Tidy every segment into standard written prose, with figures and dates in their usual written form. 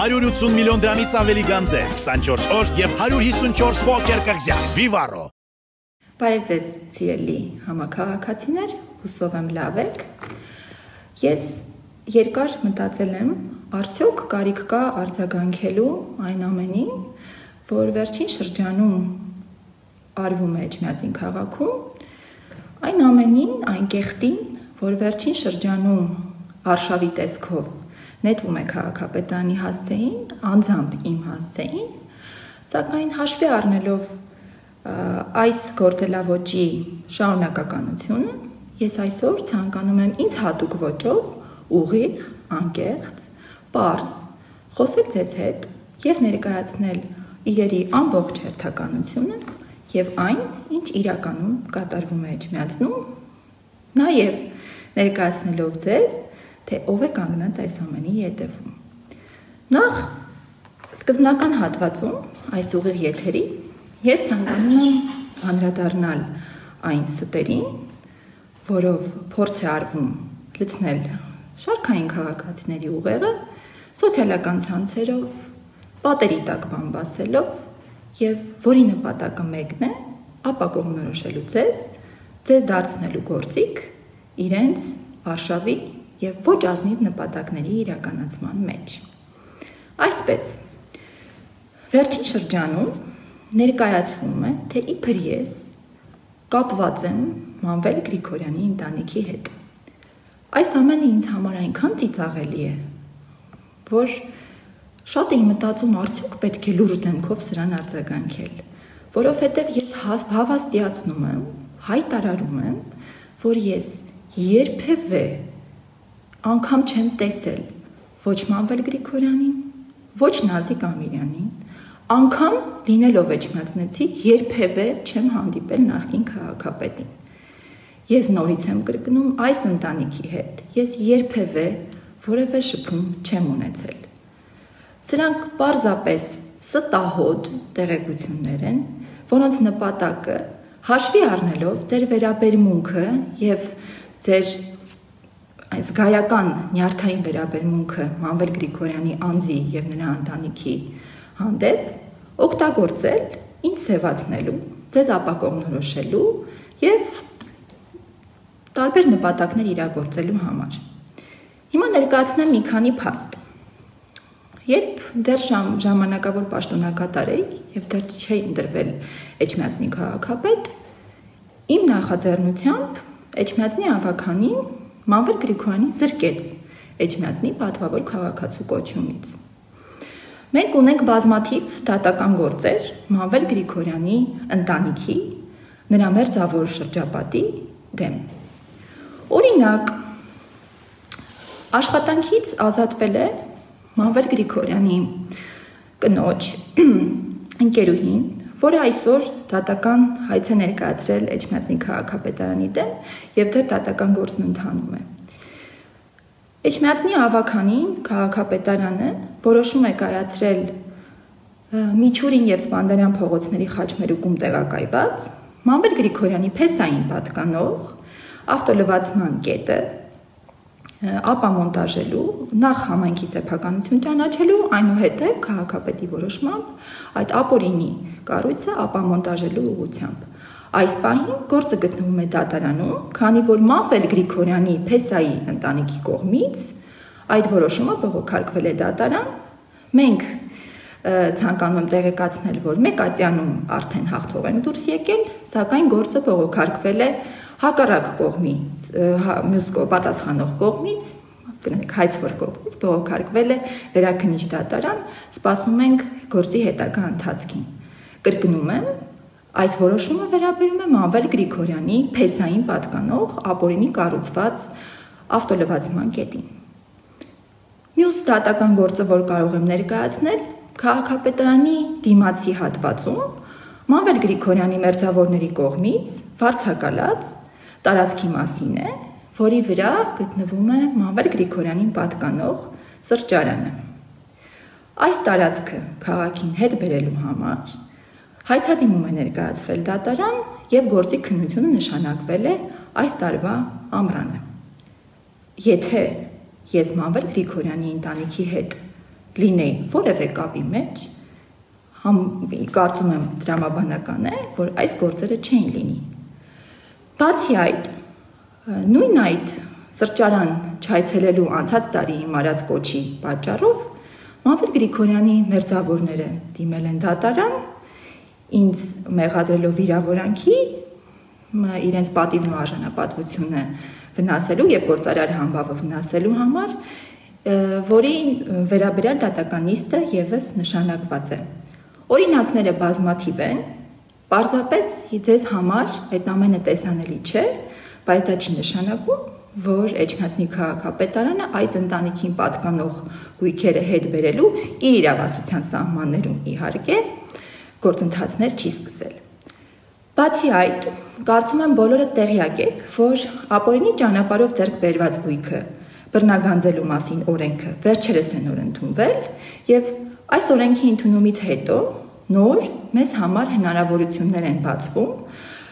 180 միլիոն դրամից ավելի գանձեր, 24 օր եւ 154 պոկեր կղզյալ։ Vivaro։ Բարև ձեզ, սիրելի համաքաղաքացիներ, հուսով եմ լավ եք։ Ես երկար մտածել եմ, արդյոք կարիք կա արձագանքելու այն ամենին, որ վերջին շրջանում արվում է Էջմիածին քաղաքում, այն ամենին, այն կեղտին, որ վերջին շրջանում արշավի տեսքով նետվում է քաղաքապետարանի հասցեին, անձամբ իմ հասցեին, սակայն հաշվի առնելով այս գործելավոճի շարունակականությունը, ես այսօր ցանկանում եմ ինձ հատուկ ոճով, ուղիղ, անկեղծ, պարզ, խոսել ձեզ հետ և ներկայացնել իրերի ամբողջ հերթականությունը և այն, ինչ իրականում կատարվում է Էջմիածնում, նաև ներկայացնելով ձեզ, թե ով է կանգնած այս ամենի ետևում։ Նախ սկզբնական հատվածում այս ուղիղ եթերի ես ցանկանում եմ անդրադառնալ այն ստերին, որով փորձ է արվում լցնել շարքային քաղաքացիների ուղեղը սոցիալական ցանցերով, պատերի տակ բամբասելով եւ որի նպատակը մեկն է ապա կողմնորոշելու ձեզ դարձնելու գործիք իրենց արշավի եւ ոչ ազնիվ նպատակների իրականացման մեջ։ Այսպես, վերջին շրջանում ներկայացվում է, թե իբր ես կապված եմ Մանվել Գրիգորյանի ընտանիքի հետ։ Այս ամենը ինձ համար այնքան ծիծաղելի է, որ շատ էի մտածում, արդյոք պետք է լուրջ դեմքով սրան արձագանքել, որովհետև ես հավաստիացնում եմ, հայտարարում եմ, որ ես երբևէ անգամ չեմ տեսել ոչ Մանվել Գրիգորյանին, ոչ Նազիկ Ամիրյանին, անգամ լինելով էջմիածնեցի երբևէ չեմ հանդիպել նախկին քաղաքապետին։ Ես նորից եմ կրկնում, այս ընտանիքի հետ ես երբևէ որևէ շփում չեմ ունեցել։ Սրանք պարզապես ստահոդ տեղեկություններ են, որոնց նպատակը հաշվի առնելով ձեր վերաբերմունքը եւ ձեր այս զգայական նյարդային վերաբերմունքը Մանվել Գրիգորյանի անձի եւ նրա ընտանիքի հանդեպ օգտագործել ինձ սևացնելու, ձեզ ապակողմնորոշելու եւ տարբեր նպատակներ իրագործելու համար։ Հիմա ներկայացնեմ մի քանի փաստ։ Երբ դեռ ժամանակավոր պաշտոնակատար էի եւ դեռ չէի ընտրվել Էջմիածնի քաղաքապետ, իմ նախաձեռնությամբ Էջմիածնի ավականին Մանվել Գրիգորյանին զրկեց Էջմիածնի պատվավոր քաղաքացու կոչումից։ Մենք ունենք բազմաթիվ դատական գործեր Մանվել Գրիգորյանի ընտանիքի, նրա մերձավոր շրջապատի դեմ։ Օրինակ, աշխատանքից ազատվել է Մանվել Գրիգորյանի կնոջ ընկերուհին, որը այսօր դատական հայց է ներկայացրել Էջմիածնի քաղաքապետարանի դեմ եւ դեռ դատական գործն ընթանում է։ Էջմիածնի ավականին քաղաքապետարանը որոշում է կայացրել Միչուրին եւ Սպանդարյան փողոցների խաչմերուկում տեղակայված Մանվել Գրիգորյանի փեսային պատկանող ավտոլվացման կետը ապամոնտաժելու, նախ համայնքի սեփականություն ճանաչելու, այնուհետև քաղաքապետի որոշմամբ այդ ապօրինի կառույցը ապամոնտաժելու ուղղությամբ։ Այս պահին գործը գտնվում է դատարանում, քանի որ Մանվել Գրիգորյանի փեսայի ընտանիքի կողմից այդ որոշումը բողոքարկվել է դատարան։ Մենք ցանկանում եմ տեղեկացնել, որ մեկատյանում արդեն հաղթող են դուրս եկել, սակայն գործը բողոքարկվել է հակառակ կողմից, մյուս պատասխանող կողմից, հայցվոր կողմից բողոքարկվել է վերաքննիչ դատարան, սպասում ենք գործի հետագա ընթացքին։ Կրկնում եմ, այս որոշումը վերաբերում է Մանվել Գրիգորյանի փեսային պատկանող ապօրինի կառուցված ավտոլվացման կետին։ Մյուս դատական գործը, որ կարող եմ ներկայացնել, քաղաքապետարանի դիմացի հատվածում Մանվել Գրիգորյանի մերձավորների կողմից վարձակալած տարածքի մասին է, որի վրա գտնվում է Մանվել Գրիգորյանին պատկանող սրճարանը։ Այս տարածքը քաղաքին հետ բերելու համար հայցադիմում է ներկայացվել դատարան եւ գործի քննությունը նշանակվել է այս տարվա ամռանը։ Եթե ես Մանվել Գրիգորյանի ընտանիքի հետ լինեի որևէ կապի մեջ, կարծում եմ դրամաբանական է, որ այս գործերը չէին լինի։ Բացի այդ, նույն այդ սրճարան չայցելելու անցած տարի իմ արած կոչի պատճառով Մանվել Գրիգորյանի մերձավորները դիմել են դատարան, ինձ մեղադրելով վիրավորանքի, իրենց պատիվն ու արժանապատվությունը վնասելու եւ գործարար համբավը վնասելու համար, որի վերաբերյալ դատական նիստը եւս նշանակված է։ Օրինակները բազմաթիվ են, պարզապես ձեզ համար այդ ամենը տեսանելի չէ, բայց դա չի նշանակում, որ Էջմիածնի քաղաքապետարանը այդ ընտանիքին պատկանող գույքերը հետ բերելու իր իրավասության սահմաններում իհարկե գործընթացներ չի սկսել։ Բացի այդ, կարծում եմ բոլորը տեղյակ եք, որ ապօրինի ճանապարհով ձեռք բերված գույքը բռնագանձելու մասին օրենքը վերջերս է նոր ընդունվել եւ այս օրենքի ընդունումից հետո նոր մեզ համար հնարավորություններ են բացվում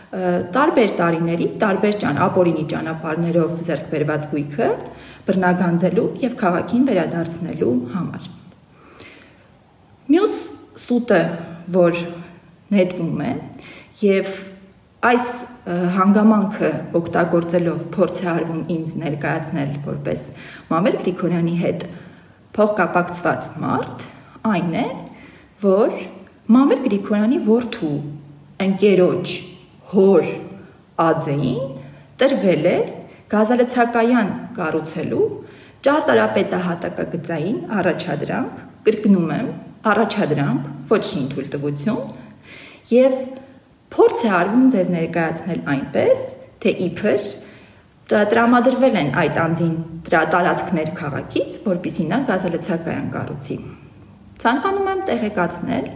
տարբեր տարիների, տարբեր ապօրինի ճանապարհներով ձեռք բերված գույքը բռնագանձելու եւ քաղաքին վերադարձնելու համար։ Մյուս սուտը, որ նետվում է եւ այս հանգամանքը օգտագործելով փորձ է արվում ինձ ներկայացնել որպես Մանվել Գրիգորյանի հետ փոխկապակցված մարդ, այն է, որ Մանվել Գրիգորյանի որդու ընկերոջ հոր ածեին տրվել է գազալցակայան կառուցելու ճարտարապետահատակագծային առաջադրանք, կրկնում եմ, առաջադրանք, ոչ թույլտվություն, եւ փորձ է արվում ձեզ ներկայացնել այնպես, թե իբր տրամադրվել են այդ անձին տարածքներ քաղաքից, որպեսզի նա գազալցակայան կառուցի։ Ցանկանում եմ տեղեկացնել,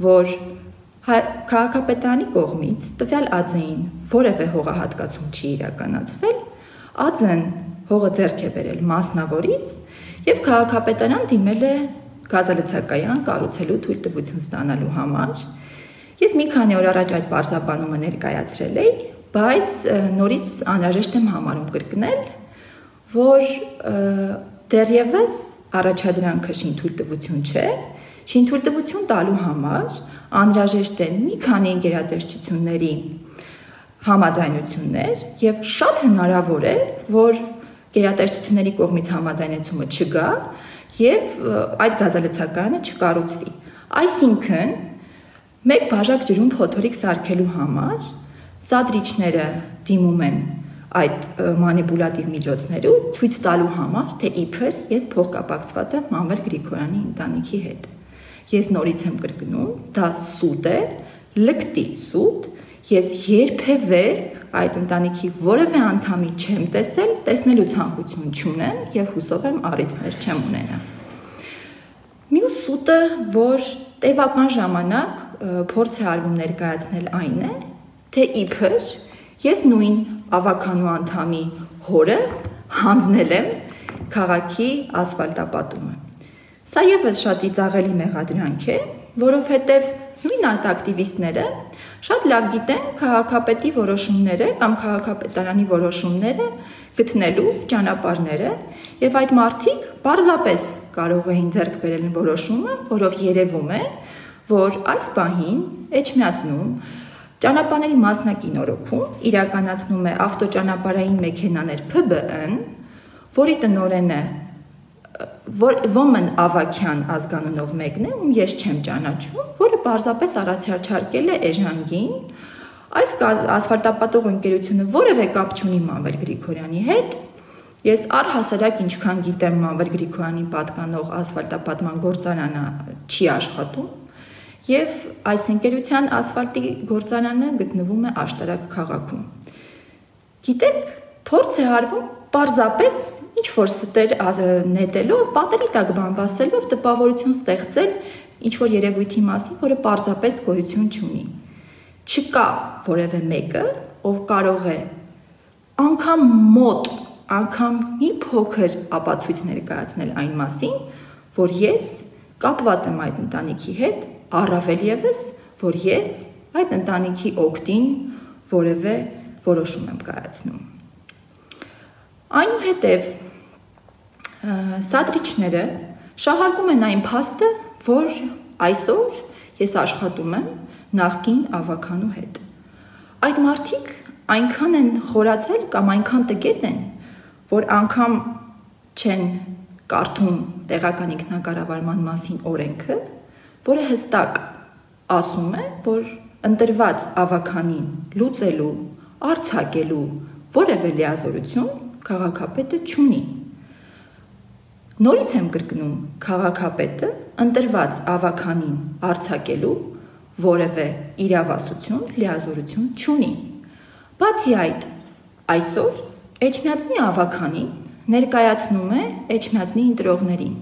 որ քաղաքապետարանի կողմից տվյալ ածեին որևէ հողահատկացում չի իրականացվել, ածեն հողը ձեռք է բերել մասնավորից եւ քաղաքապետարան դիմել է գազալցակայան կառուցելու թույլտվություն ստանալու համար։ Ես մի քանի օր առաջ այդ բարձրաբանումը ներկայացրել էի, բայց նորից անհրաժեշտ եմ համարում կրկնել, որ դեռևս առաջադրանքը շինթույլտվություն չէ, շինթույլտվություն տալու համար անհրաժեշտ են մի քանի գերատեսչությունների համաձայնություններ եւ շատ հնարավոր է, որ գերատեսչությունների կողմից համաձայնեցումը չգա եւ այդ գազալցակայանը չկառուցվի։ Այսինքն մեկ բաժակ ջրում փոթորիկ սարքելու համար սադրիչները դիմում են այդ մանիպուլատիվ միջոցներու ցույց տալու համար, թե իբր ես փոխկապակցված եմ Մանվել Գրիգորյանի ընտանիքի հետ։ Ես նորից եմ կրկնում, դա սուտ է, լկտի սուտ, ես երբևէ այդ ընտանիքի որևէ անդամի չեմ տեսել, տեսնելու ցանկություն չունեմ եւ հուսով եմ առիթներ չեմ ունենա։ Մյուս սուտը, որ տևական ժամանակ փորձ է արվում ներկայացնել այն է, թե իբր ես նույն ավականու անդամի հորը հանձնել եմ քաղաքի ասֆալտապատումը։ Սա եւս շատ ծիծաղելի մեղադրանք է, որովհետեւ նույն ակտիվիստները շատ լավ գիտեն քաղաքապետի որոշումները կամ քաղաքապետարանի որոշումները գտնելու ճանապարհները եւ այդ մարդիկ պարզապես կարող էին ձեռք բերել որոշումը, որով երևում է, որ այս պահին Էջմիածնում ճանապարհների մասնակինորոքում իրականացնում է ավտոճանապարհային մեքենաներ ՓԲԸ-ն, որի տնօրենը Ոմն Ավակյան ազգանունով մեկն է, ում ես չեմ ճանաչում, որը պարզապես առաջարկել է Էժանգին այս ասֆալտապատող ընկերությունը որևէ կապ չունի Մանվել Գրիգորյանի հետ։ Ես առհասարակ ինչքան գիտեմ Մանվել Գրիգորյանին պատկանող ասֆալտապատման գործարանը չի աշխատում եւ այս ընկերության ասֆալտի գործարանը գտնվում է Աշտարակ քաղաքում։ Գիտեք, փորձ է արվում պարզապես ինչ որ ստեր նետելով, պատերի տակ բամբասելով տպավորություն ստեղծել ինչ որ երևույթի մասին, որը պարզապես գոյություն չունի։ Չկա որևէ մեկը, ով կարող է անգամ մոտ, անգամ մի փոքր ապացույց ներկայացնել այն մասին, որ ես կապված եմ այդ ընտանիքի հետ, առավել եւս, որ ես այդ ընտանիքի օգտին որևէ որոշում եմ կայացնում։ Այնուհետև սադրիչները Շահարկում են այն փաստը, որ այսօր ես աշխատում եմ նախկին ավականու հետ։ Այդ մարդիկ այնքան են խորացել կամ այնքան տգետ են, որ անգամ չեն կարդում տեղական ինքնակառավարման մասին օրենքը, որը հստակ ասում է, որ ընտրված ավականին լուծելու, արձակելու որևէ լիազորություն քաղաքապետը չունի։ Նորից եմ կրկնում, քաղաքապետը ընտրված ավականին արձակելու որևէ իրավասություն, լիազորություն չունի։ Բացի այդ, այսօր Էջմիածնի ավականին ներկայացնում է Էջմիածնի ընտրողներին,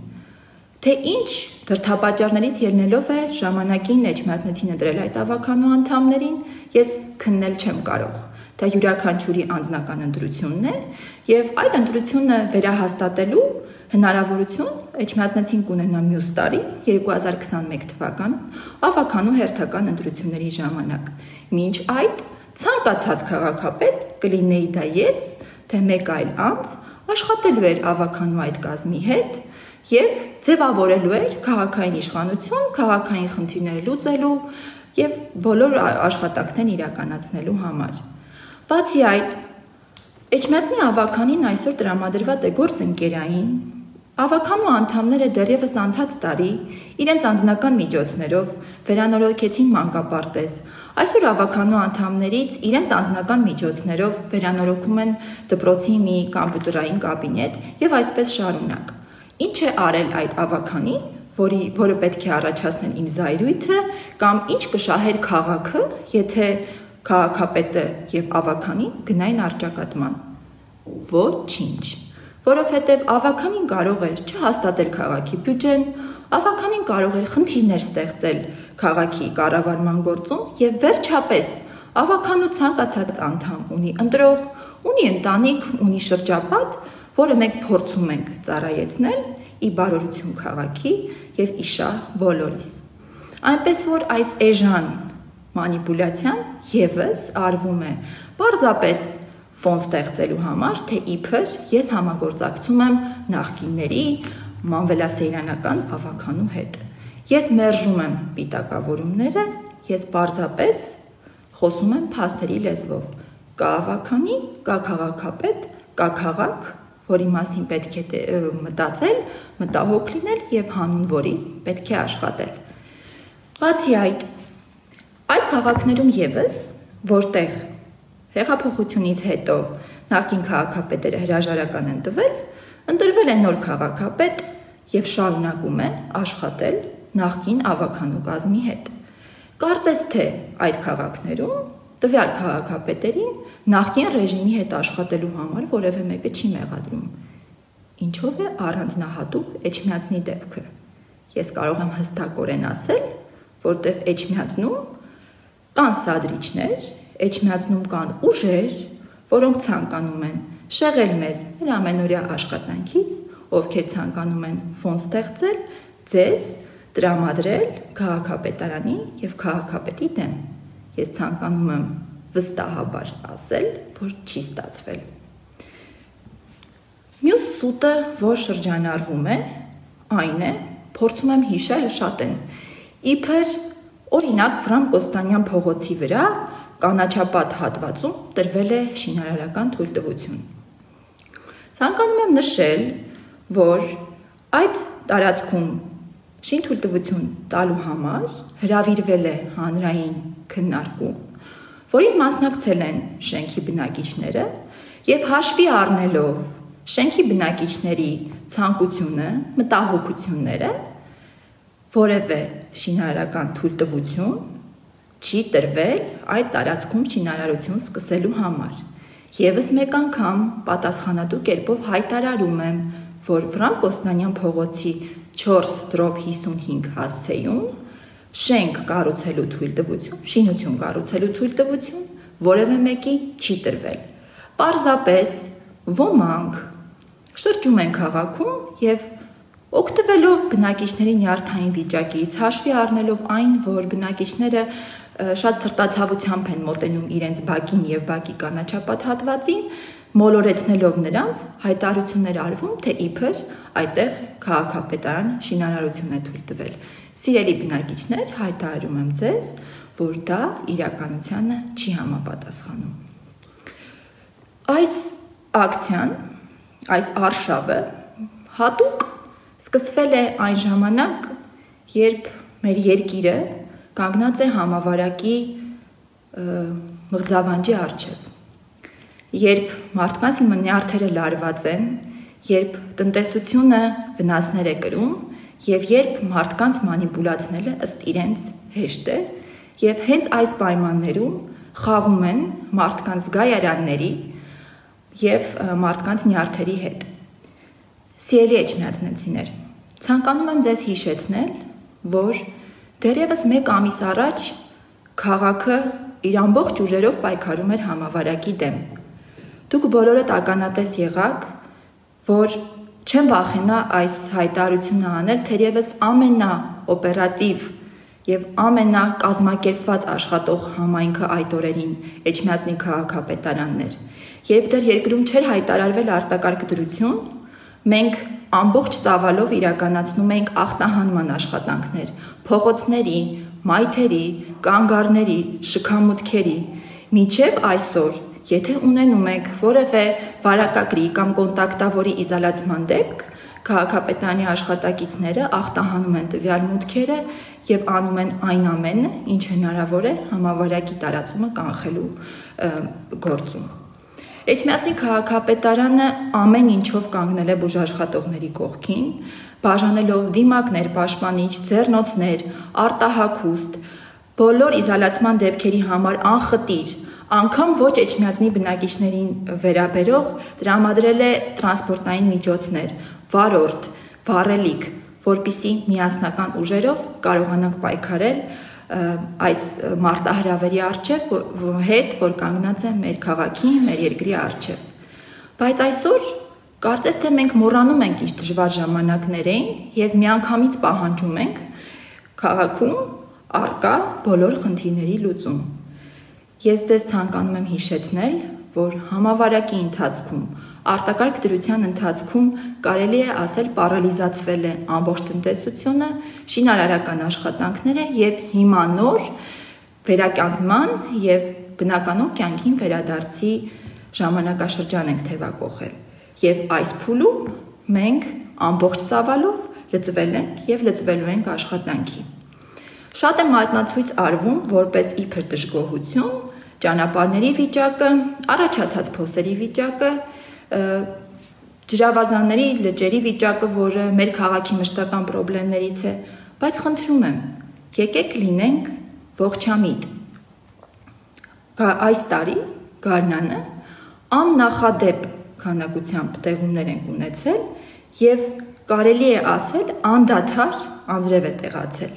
թե ինչ դրդապատճառներից ելնելով է ժամանակին Էջմիածնեցին ընտրել այդ ավականու անդամներին, ես քննել չեմ կարող։ Դա յուրաքանչյուրի անձնական ընտրությունն է, եւ այդ ընտրությունը վերահաստատելու հնարավորություն Էջմիածնեցին կունենա մյուս տարի 2021 թվականին ավականու հերթական ընտրությունների ժամանակ։ Մինչ այդ ցանկացած քաղաքապետ կլինեի դա ես, թե մեկ այլ անձ աշխատելու էր ավականու այդ կազմի հետ եւ ձևավորելու էր քաղաքային իշխանություն, քաղաքային խնդիրները լուծելու եւ բոլոր աշխատանքներն իրականացնելու համար։ Բացի այդ, Էջմիածնի ավականին այսօր տրամադրված է գործընկերային, ավականու անդամները դեռևս անցած տարի իրենց անձնական միջոցներով վերանորոգեցին մանկապարտեզ։ Այսօր ավականու անդամներից իրենց անձնական միջոցներով վերանորոգում են դպրոցի մի կամպյուտերային կաբինետ եւ այսպես շարունակ։ Ինչ է արել այդ ավականին, որը պետք է առաջացնել իմ զայրույթը, կամ ինչ կշահեր քաղաքը, եթե քաղաքապետը եւ ավականին գնային առճակատման։ Ոչինչ, որովհետեւ ավականին կարող էր չհաստատել քաղաքի բյուջեն, ավականին կարող էր խնդիրներ ստեղծել քաղաքի կառավարման գործում եւ վերջապես ավականու ցանկացած անդամ ունի ընտրող, ունի ընտանիք, ունի շրջապատ, որը մենք փորձում ենք ծառայեցնել ի բարօրություն քաղաքի եւ իշահ բոլորիս։ Այնպես որ այս էժան մանիպուլյացիան եւս արվում է պարզապես ֆոն ստեղծելու համար, թե իբր ես համագործակցում եմ նախկինների մանվելասեյրանական ավականու հետ։ Ես մերժում եմ պիտակավորումները, ես պարզապես խոսում եմ փաստերի լեզվով։ Կա ավականի, կա քաղաքապետ, կա քաղաք, որի մասին պետք է մտածել, մտահոգ լինել եւ հանուն որի պետք է աշխատել։ Բացի այդ, այլ քաղաքներում եւս, որտեղ հեղափոխությունից հետո նախկին քաղաքապետերը հրաժարական են տվել, ընտրվել է նոր քաղաքապետ եւ շարունակում է աշխատել նախկին ավականու կազմի հետ։ Կարծես թե այդ քաղաքներում տվյալ քաղաքապետերին նախկին ռեժիմի հետ աշխատելու համար որևէ մեկը չի մեղադրում։ Ինչով է առանձնահատուկ Էջմիածնի դեպքը։ Ես կարող եմ հստակորեն ասել, որտեղ Էջմիածնում կան սադրիչներ, Էջմիածնում կան ուժեր, որոնք ցանկանում են շեղել մեզ մեր ամենօրյա աշխատանքից, ովքեր ցանկանում են ֆոն ստեղծել, ձեզ տրամադրել քաղաքապետարանի եւ քաղաքապետի դեմ։ Ես ցանկանում եմ վստահաբար ասել, որ չի ստացվել։ Մյուս սուտը, որ շրջանառվում է, այն է, փորձում եմ հիշել շատ են։ Իբր օրինակ Ֆրանկ Կոստանյան փողոցի վրա կանաչապատ հատվածում տրվել է շինարարական թույլտվություն։ Ցանկանում եմ նշել, որ այդ տարածքում շինթույլտվություն տալու համար հրավիրվել է հանրային քննարկում, որին մասնակցել են շենքի բնակիչները եւ հաշվի առնելով շենքի բնակիչների ցանկությունը, մտահոգությունները, որևէ շինարարական թույլտվություն չի տրվել այդ տարածքում շինարարություն սկսելու համար։ Եվս մեկ անգամ պատասխանատու կերպով հայտարարում եմ, որ Ֆրանկ Կոստանյան փողոցի 4/55 հասցեում շենք կառուցելու թույլտվություն, շինություն կառուցելու թույլտվություն որևէ մեկի չի տրվել։ Պարզապես ոմանք շրջում են քաղաքում եւ օգտվելով բնակիչների նյարդային վիճակից, հաշվի առնելով այն, որ բնակիչները շատ սրտացավությամբ են մոտենում իրենց բակին եւ բակի կանաչապատ հատվածին, մոլորեցնելով նրանց հայտարարություններ արվում, թե իբր այդտեղ քաղաքապետարան շինարարություն է թույլ տվել։ Սիրելի բնակիչներ, հայտարարում եմ ձեզ, որ դա իրականությանը չի համապատասխանում։ Այս ակցիան, այս արշավը հատուկ սկսվել է այն ժամանակ, երբ մեր երկիրը կանգնած է համավարակի մղձավանջի առջև, երբ մարդկանց նյարդերը լարված են, երբ տնտեսությունը վնասներ է կրում եւ երբ մարդկանց մանիպուլացնելը ըստ իրենց հեշտ է եւ հենց այս պայմաններում խաղում են մարդկանց գայարանների եւ մարդկանց նյարդերի հետ։ Սիրելի էջմիածնեցիներ, ցանկանում եմ ձեզ հիշեցնել, որ դեռևս 1 ամիս առաջ քաղաքը իր ամբողջ ուժերով պայքարում էր համավարակի դեմ։ Դուք բոլորդ ականատես եղաք, որ չեմ վախենա այս հայտարարությունը անել, թերևս ամենաօպերատիվ եւ ամենակազմակերպված աշխատող համայնքը այդ օրերին Էջմիածնի քաղաքապետարանն էր։ Երբ դեռ երկրում չէր հայտարարվել արտակարգ դրություն, մենք ամբողջ ծավալով իրականացնում էինք ախտահանման աշխատանքներ, փողոցների, մայթերի, կանգառների, շքամուտքերի, մինչև այսօր, եթե ունենում եք որևէ վարակագրի կամ կոնտակտավորի իզոլացման դեպք, քաղաքապետարանի աշխատակիցները ախտահանում են տվյալ մուտքերը եւ անում են այն ամենը, ինչ հնարավոր է համավարակի տարածումը կանխելու գործում։ Էջմիածնի քաղաքապետարանը ամեն ինչով կանգնել է բուժաշխատողների կողքին, բաժանելով դիմակներ, պաշտպանիչ, ձեռնոցներ, արտահագուստ, բոլոր իզոլացման դեպքերի համար անխտիր, անգամ ոչ Էջմիածնի բնակիչներին վերաբերող տրամադրել է տրանսպորտային միջոցներ, վարորդ, վառելիք, որպեսզի միասնական ուժերով կարողանանք պայքարել այս մարտահրավերի առջև հետ, որ կանգնած է մեր քաղաքի, մեր երկրի առջև։ Բայց այսօր կարծես թե մենք մոռանում ենք ինչ դժվար ժամանակներ էին եւ միանգամից պահանջում ենք քաղաքում առկա բոլոր խնդիրների լուծում։ Ես ձեզ ցանկանում եմ հիշեցնել, որ համավարակի ընթացքում, արտակարգ դրության ընթացքում կարելի է ասել պարալիզացվել է ամբողջ տնտեսությունը, շինարարական աշխատանքները եւ հիմա նոր վերականգնման եւ բնականոն կյանքին վերադարձի ժամանակաշրջան ենք թևակողել։ Եվ այս փուլում մենք ամբողջ ծավալով լծվել ենք եւ լծվելու ենք աշխատանքի։ Շատ է մատնացույց արվում որպես իբր դժգոհություն, ճանապարհների վիճակը, առաջացած փոսերի վիճակը, ջրավազանների, լճերի վիճակը, որը մեր քաղաքի մշտական խնդիրներից է, բայց խնդրում եմ, եկեք լինենք ողջամիտ։ Այս տարի գարնանը աննախադեպ քանակությամբ տեղումներ ենք ունեցել եւ կարելի է ասել անդադար անձրև է տեղացել։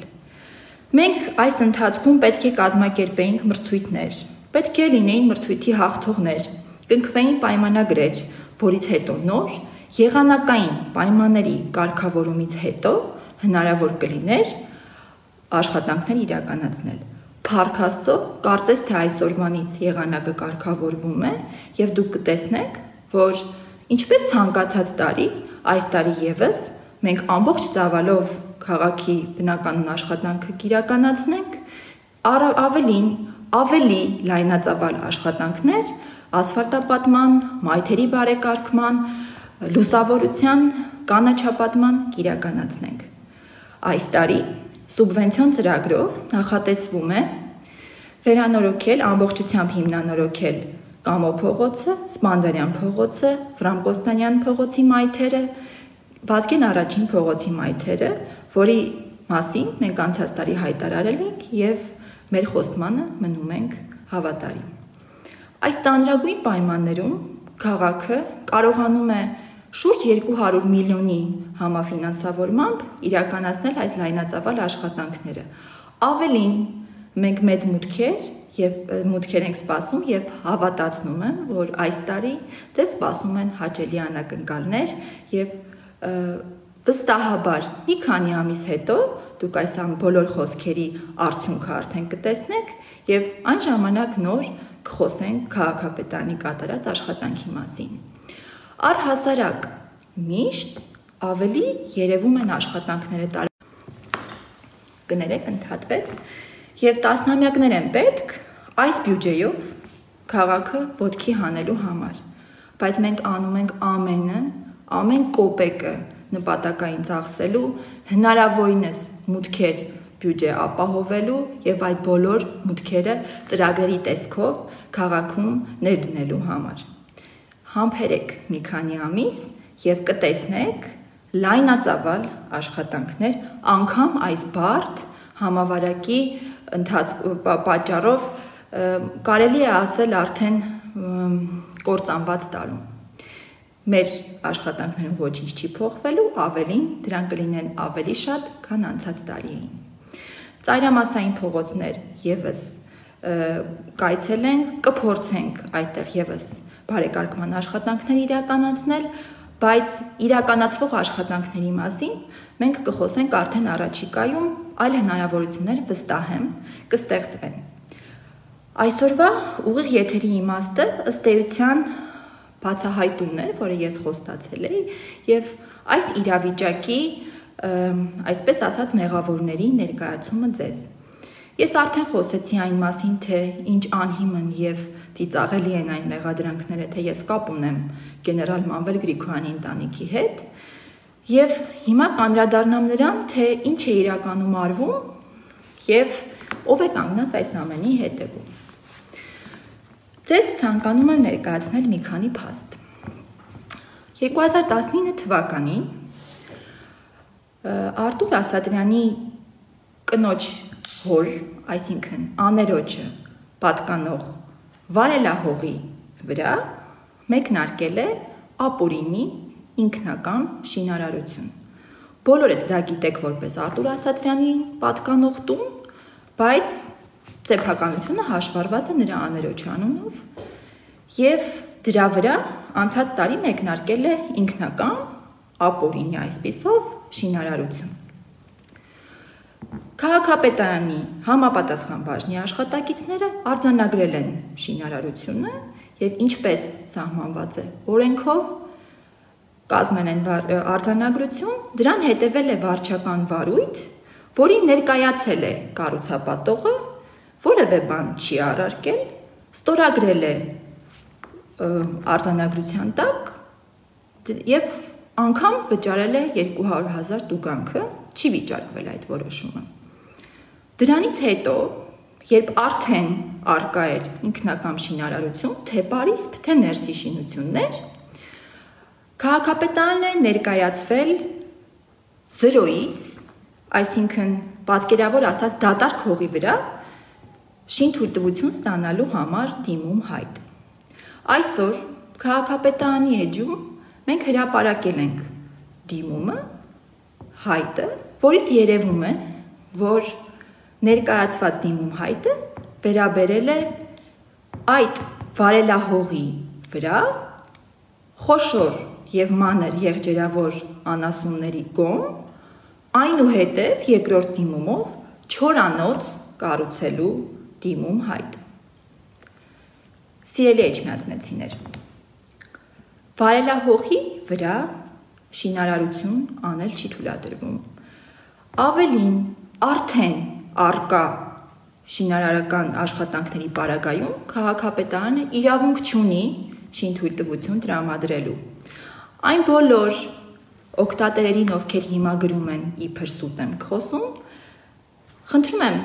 Մենք այս ընթացքում պետք է կազմակերպեինք մրցույթներ, պետք է լինեին մրցույթի հաղթողներ, կնքվեին պայմանագրեր, որից հետո նոր եղանակային պայմանների կարգավորումից հետո հնարավոր կլիներ աշխատանքներ իրականացնել։ Փառք Աստծո, կարծես թե այսօրվանից եղանակը կարգավորվում է եւ դուք կտեսնեք, որ ինչպես ցանկացած տարի, այս տարի եւս մենք ամբողջ ծավալով քաղաքի բնականոն աշխատանքը կիրականացնենք, ավելի լայնածավալ աշխատանքներ ասֆալտապատման, մայթերի բարեկարգման, լուսավորության, կանաչապատման կիրականացնենք։ Այս տարի սուբվենցիոն ծրագրով նախատեսվում է վերանորոգել, ամբողջությամբ հիմնանորոգել Կամո փողոցը, Սպանդարյան փողոցը, Վրամկոստանյան փողոցի մայթերը, Վազգեն առաջին փողոցի մայթերը, որի մասին մենք անցած տարի հայտարարել ենք եւ մեր խոստմանը մնում ենք հավատարիմ։ Այս ծանրագույն պայմաններում քաղաքը կարողանում է շուրջ 200 միլիոնի համաֆինանսավորմամբ իրականացնել այս լայնածավալ աշխատանքները։ Ավելին, մենք մեծ մուտքեր ենք սպասում եւ հավատացնում եմ, որ այս տարի ձեզ սպասում են հաճելի անակնկալներ եւ վստահաբար մի քանի ամիս հետո դուք այս բոլոր խոսքերի արդյունքը արդեն կտեսնեք եւ այն ժամանակ նոր կխոսենք քաղաքապետարանի կատարած աշխատանքի մասին։ Առհասարակ միշտ ավելի երևում են աշխատանքները կներեք ընդհատվեց եւ տասնամյակներ են պետք այս բյուջեով քաղաքը ոտքի հանելու համար, բայց մենք անում ենք ամեն կոպեկը նպատակային ծախսելու, հնարավորինս մուտքեր բյուջե ապահովելու եւ այդ բոլոր մուտքերը ծրագրերի տեսքով քաղաքում ներդնելու համար։ Համբերեք մի քանի ամիս եւ կտեսնեք լայնածավալ աշխատանքներ, անգամ այս բարդ համավարակի պատճառով կարելի է ասել արդեն կործանված տարում։ Մեր աշխատանքներում ոչինչ չի փոխվելու, ավելին դրանք կլինեն ավելի շատ, քան անցած տարի էին։ Ծայրամասային փողոցներ եւս կայցելենք, կփորձենք այդտեղ եւս բարեկարգման աշխատանքներ իրականացնել, բայց իրականացվող աշխատանքների մասին մենք կխոսենք արդեն առաջիկայում, այլ հնարավորություններ վստահ եմ կստեղծվեն։ Այսօրվա ուղիղ եթերի իմաստը ըստ էության բացահայտումն է, որը ես խոստացել էի, եւ այս իրավիճակի, այսպես ասած, մեղավորների ներկայացումը ձեզ։ Ես արդեն խոսեցի այն մասին, թե ինչ անհիմն եւ ծիծաղելի են այն մեղադրանքները, թե ես կապ ունեմ գեներալ Մանվել Գրիգորյանի ընտանիքի հետ, եւ հիմա կանդրադառնամ նրան, թե ինչ է իրականում արվում եւ ով է կանգնած այս ամենի հետևում։ Ձեզ ցանկանում եմ ներկայացնել մի քանի փաստ։ 2019 թվականին Արտուր Ասատրյանի կնոջ հոր, այսինքն աներոջը պատկանող վարելահողի վրա մեկնարկել է ապօրինի ինքնական շինարարություն։ Բոլորդ դա գիտեք որպես Արտուր Ասատրյանի պատկանող տուն, բայց ծեփականությունը հաշվառված է նրա աներոջի անունով եւ դրա վրա անցած տարի մեկնարկել է ինքնական ապօրինի այսպիսով շինարարություն։ Քաղաքապետարանի համապատասխան բաժնի աշխատակիցները արձանագրել են շինարարությունը եւ ինչպես սահմանված է օրենքով կազմել են արձանագրություն, դրան հետևել է վարչական վարույթ, որին ներկայացել է կառուցապատողը, որևէ բան չի առարկել, ստորագրել է արձանագրության տակ եւ անգամ վճարել է 200,000 տուգանքը, չի վիճարկվել այդ որոշումը։ Դրանից հետո, երբ արդեն արկա էր ինքնակամ շինարարություն, թե բարիսպ, թե ներսի շինություններ, քաղաքապետարանն է ներկայացվել 0-ից, այսինքն պատկերավոր ասած դատարկ հողի վրա շինթույլտվություն ստանալու համար դիմում հայտ։ Այսօր քաղաքապետարանի էջում մենք հրապարակել ենք դիմումը, հայտը, որից երևում է, որ ներկայացված դիմում հայտը վերաբերել է այդ վարելահողի վրա խոշոր եւ մանր եղջերավոր անասունների կողմ, այնուհետև երկրորդ դիմումով չորանոց կառուցելու դիմում հայտ։ Սիրելի էջմիածնեցիներ, վարելահողի վրա շինարարություն անել չի թույլատրվում։ Ավելին, արդեն արկա շինարարական աշխատանքների պարագայում քաղաքապետարանը իրավունք չունի շինթույլտվություն տրամադրելու։ Այն բոլոր օգտատերերին, ովքեր հիմա գրում են իբր սուտ եմ խոսում, խնդրում եմ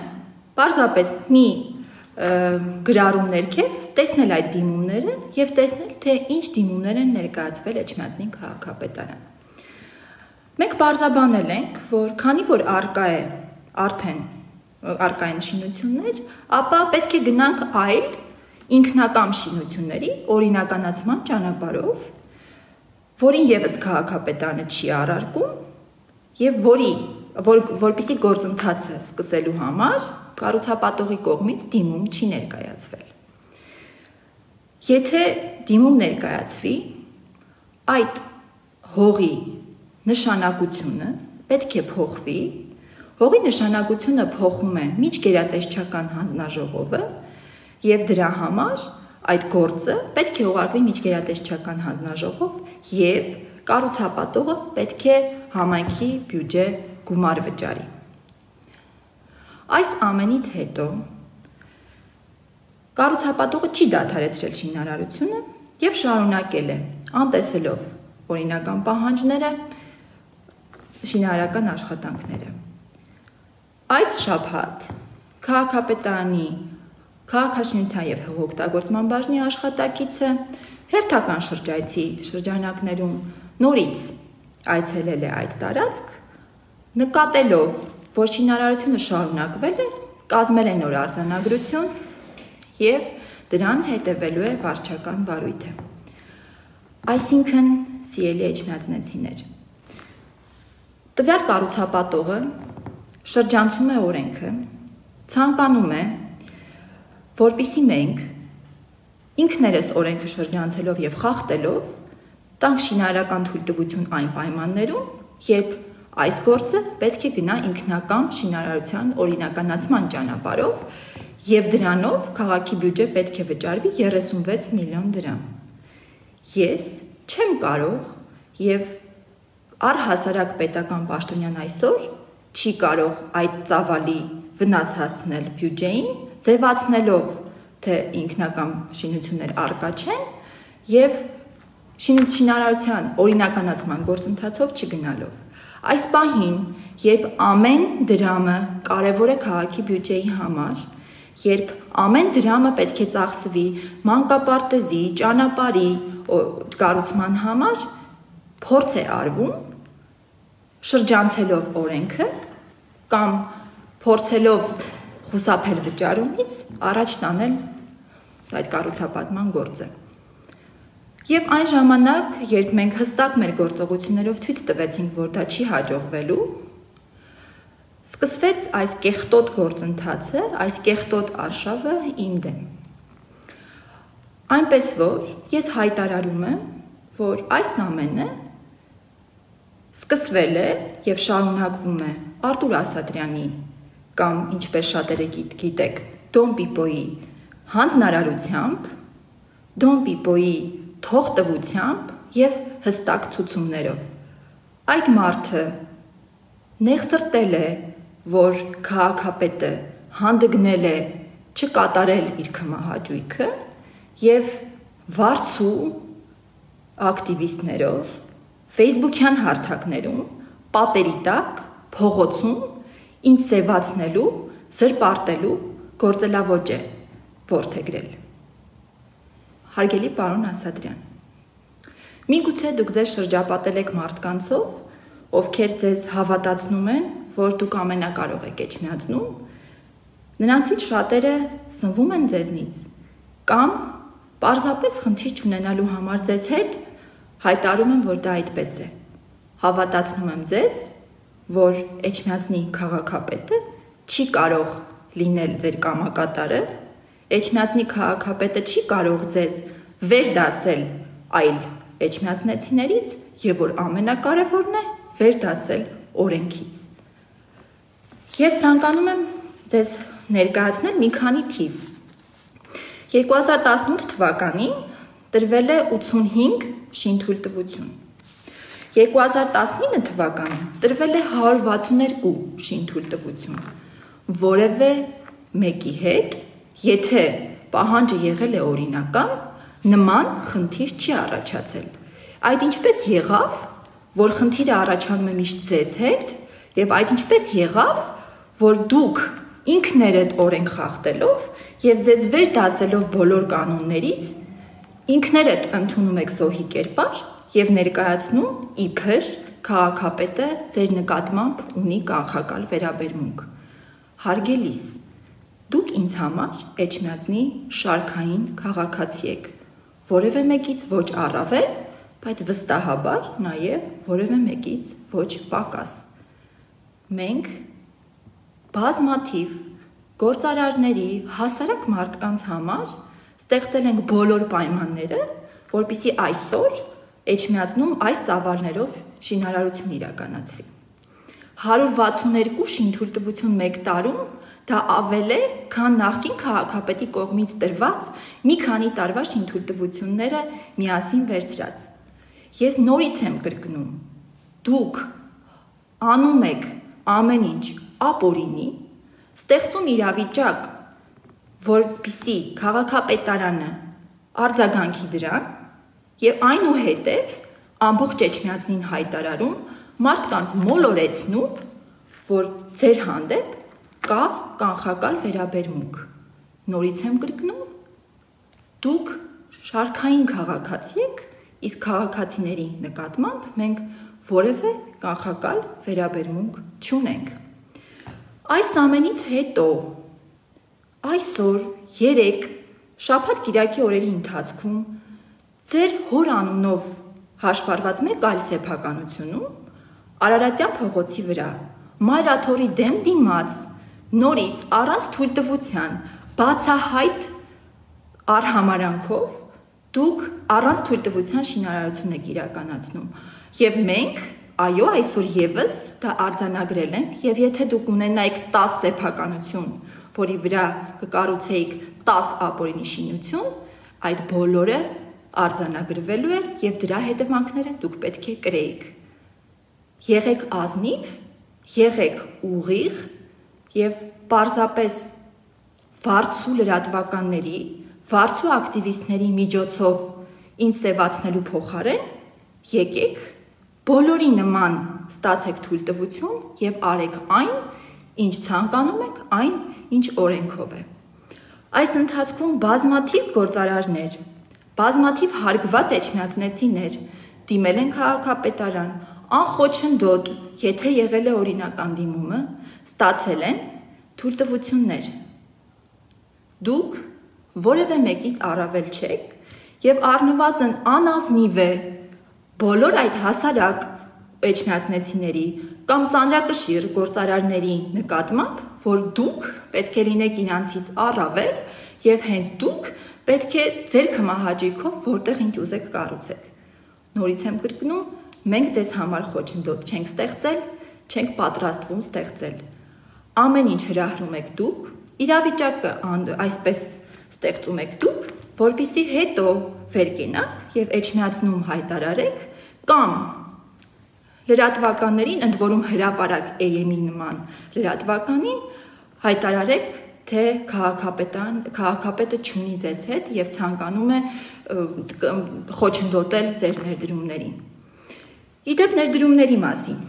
պարզապես մի գրառում ներքև տեսնել այդ դիմումները եւ տեսնել, թե ինչ դիմումներ են ներկայացվել Էջմիածնի քաղաքապետարան։ Մենք պարզաբանել ենք, որ քանի որ արկա է արդեն արկային շինություններ, ապա պետք է գնանք այլ ինքնակամ շինությունների օրինականացման ճանապարհով, որին եւս քաղաքապետարանը չի առարկում եւ որպիսի գործընթացը սկսելու համար կառուցապատողի կողմից դիմում չի ներկայացվել։ Եթե դիմում ներկայացվի, այդ հողի նշանակությունը պետք է փոխվի, հողի նշանակությունը փոխում է միջգերատեսչական հանձնաժողովը եւ դրա համար այդ գործը պետք է ուղարկվի միջգերատեսչական հանձնաժողով եւ կառուցապատողը պետք է համայնքի բյուջե գումար վճարի։ Այս ամենից հետո կառուցապատողը չի դադարեցրել շինարարությունը եւ շարունակել է անտեսելով օրինական պահանջները շինարարական աշխատանքները։ Այս շաբաթ քաղաքապետարանի քաղաքաշինության եւ հողօգտագործման բաժնի աշխատակիցը հերթական շրջանակներում նորից այցելել է այդ տարածք, նկատելով, որ շինարարությունը շարունակվել է, կազմել է նոր արձանագրություն եւ դրան հետևելու է վարչական վարույթը։ Այսինքն, սիրելի էջմիածնեցիներ, տվյալ կառուցապատողը շրջանցում է օրենքը, ցանկանում է, որպեսզի մենք ինքներս օրենքը շրջանցելով եւ խախտելով տանք շինարարական թույլտվություն այն պայմաններում, երբ այս գործը պետք է գնա ինքնական շինարարության օրինականացման ճանապարհով եւ դրանով քաղաքի բյուջե պետք է վճարվի 36 միլիոն դրամ։ Ես չեմ կարող եւ առհասարակ պետական պաշտոնյան այսօր չի կարող այդ ծավալի վնաս հասցնել բյուջեին, ձևացնելով, թե ինքնական շինություններ առկա չեն եւ շինարարության օրինականացման գործընթացով չգնալով։ Այս պահին, երբ ամեն դրամը կարևոր է քաղաքի բյուջեի համար, երբ ամեն դրամը պետք է ծախսվի մանկապարտեզի, ճանապարհի կառուցման համար, փորձ է արվում շրջանցելով օրենքը կամ փորձելով խուսափել վճարումից առաջ տանել այդ կառուցապատման գործը։ Եվ այն ժամանակ, երբ մենք հստակ մեր գործողություններով ցույց տվեցինք, որ դա չի հաջողվելու, սկսվեց այս կեղտոտ գործընթացը, այս կեղտոտ արշավը իմ դեմ։ Այնպես որ ես հայտարարում եմ, որ այս ամենը սկսվել է եւ շարունակվում է Արտուր Ասատրյանի կամ ինչպես շատերը գիտեք, Դոն Պիպոյի հանձնարարությամբ, Դոն Պիպոյի թողտվությամբ եւ հստակ ցուցումներով։ Այդ մարդը նեղսրտել է, որ քաղաքապետը հանդգնել է չկատարել իր քմահաճույքը եւ վարձու ակտիվիստներով Facebook-յան հարթակներում պատերի տակ փողոցում ինձ սևացնելու, զրպարտելու գործելավոճ է որդեգրել։ Հարգելի պարոն Ասատրյան, միգուցե դուք ձեզ շրջապատել եք մարդկանցով, ովքեր ձեզ հավատացնում են, որ դուք ամենակարող եք էջմիածնում, նրանցից շատերը սնվում են ձեզնից, կամ պարզապես խնդիր չունենալու համար ձեզ հետ հայտարարում են, որ դա այդպես է։ Հավատացնում եմ ձեզ, որ Էջմիածնի քաղաքապետը չի կարող լինել ձեր կամակատարը, Էջմիածնի քաղաքապետը չի կարող ձեզ վերդասել այլ էջմիածնեցիներից եւ որ ամենակարևորն է վերդասել օրենքից։ Ես ցանկանում եմ ձեզ ներկայացնել մի քանի թիվ։ 2018 թվականին տրվել է 85 շինթույլտվություն։ 2019 թվականին տրվել է 162 շինթույլտվություն։ Որևէ մեկի հետ, եթե պահանջը եղել է օրինական, նման խնդիր չի առաջացել։ Այդ ինչպես եղավ, որ խնդիրը առաջանում է միշտ ձեզ հետ, եւ այդ ինչպես եղավ, որ դուք ինքներդ օրենք խախտելով եւ ձեզ վերդասելով բոլոր կանոններից, ինքներդ ընդունում եք զոհի կերպար եւ ներկայացնում իբր քաղաքապետը ձեր նկատմամբ ունի կանխակալ վերաբերմունք։ Հարգելիս, դուք ինձ համար Էջմիածնի շարքային քաղաքացի եք, որևէ մեկից ոչ առավել, բայց վստահաբար նաև որևէ մեկից ոչ պակաս։ Մենք բազմաթիվ գործարարների հասարակ մարդկանց համար ստեղծել ենք բոլոր պայմանները, որպեսզի այսօր Էջմիածնում այս ծավալներով շինարարություն իրականացվի։ 162 շինթույլտվություն մեկ տարում դա ավել է, քան նախկին քաղաքապետի կողմից տրված մի քանի տարվա շինթույլտվությունները միասին վերցրած։ Ես նորից եմ կրկնում, դուք անում եք ամեն ինչ ապօրինի, ստեղծում իրավիճակ, որպեսզի քաղաքապետարանը արձագանքի դրան եւ այնուհետեւ ամբողջ Էջմիածնին հայտարարում, մարդկանց մոլորեցնում, որ ձեր հանդեպ կա կանխակալ վերաբերմունք։ Նորից եմ կրկնում, դուք շարքային քաղաքացի եք, իսկ քաղաքացիների նկատմամբ մենք որևէ կանխակալ վերաբերմունք չունենք։ Այս ամենից հետո այսօր 3 շաբաթ-կիրակի օրերի ընթացքում ձեր հոր անունով հաշվառված մեկ այլ սեփականությունում Արարատյան փողոցի վրա Մայրաթորի դեմ դիմաց նորից առանց թույլտվության բացահայտ արհամարանքով դուք առանց թույլտվության շինարարություն եք իրականացնում եւ մենք այո այսօր եւս դա արձանագրել ենք եւ եթե դուք ունենայիք 10 սեփականություն, որի վրա կկառուցեիք 10 ապօրինի շինություն, այդ բոլորը արձանագրվելու էր եւ դրա հետևանքները դուք պետք է կրեիք։ Եղեք ազնիվ, եղեք ուղիղ եւ պարզապես վարձու լրատվականների, վարձու ակտիվիստների միջոցով ինձ սևացնելու փոխարեն եկեք բոլորի նման ստացեք թույլտվություն եւ արեք այն, ինչ ցանկանում եք, այն, ինչ օրենքով է։ Այս ընթացքում բազմաթիվ գործարարներ, բազմաթիվ հարգված էջմիածնեցիներ դիմել են քաղաքապետարան, անխոչնդոտ, եթե եղել է օրինական դիմումը, ստացել են թույլտվություններ։ Դուք որևէ մեկից առավել չեք եւ առնվազն անազնիվ է բոլոր այդ հասարակ էջմիածնեցիների կամ ծանրակշիռ գործարարների նկատմամբ, որ դուք պետք է լինեք իրանցից առավել եւ հենց դուք պետք է ձեր կմահաճույքով որտեղ ինչ ուզեք կառուցեք։ Նորից եմ կրկնում, մենք ձեզ համար խոչընդոտ չենք ստեղծել, չենք պատրաստվում ստեղծել։ Ամեն ինչ հրահրում եք դուք, իրավիճակը այսպես ստեղծում եք դուք, որպեսզի հետո վեր կենաք եւ Էջմիածնում հայտարարեք կամ լրատվականներին, ընդ որում հրապարակ EM-ի նման լրատվականին հայտարարեք, թե քաղաքապետը չունի ձեզ հետ եւ ցանկանում է խոչընդոտել ձեր ներդրումներին։ Իդեպ ներդրումների մասին։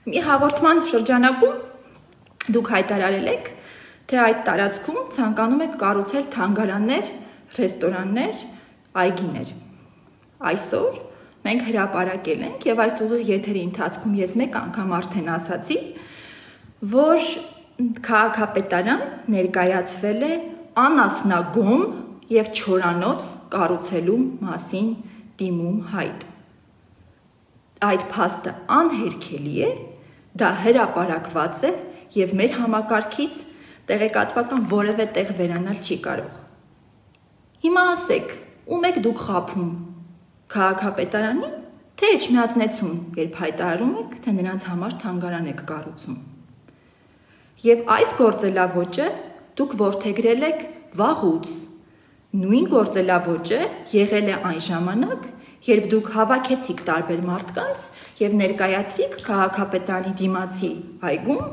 Մի հաղորդման շրջանակում դուք հայտարարել եք, թե այդ տարածքում ցանկանում եք կառուցել թանգարաններ, ռեստորաններ, այգիներ։ Այսօր մենք հրապարակել ենք եւ այս ուղիղ եթերի ընթացքում ես մեկ անգամ արդեն ասացի, որ քաղաքապետարան ներկայացվել է անասնագոմ եւ չորանոց կառուցելու մասին դիմում հայտ։ Այդ փաստը անհերքելի է, դա հրապարակված է եւ մեր համակարգից տեղեկատվական որևէ տեղ վերանալ չի կարող։ Հիմա ասեք, ում եք դուք խաբում, քաղաքապետարանին, թե Էջմիածնեցուն, երբ հայտարարում եք, թե նրանց համար թանգարան եք կառուցում։ Եվ այս գործելավոճը դուք որդեգրել եք վաղուց։ Նույն գործելավոճը եղել է այն ժամանակ, երբ դուք հավաքեցիք տարբեր մարդկանց եւ ներկայացրիք քաղաքապետարանի դիմացի այգում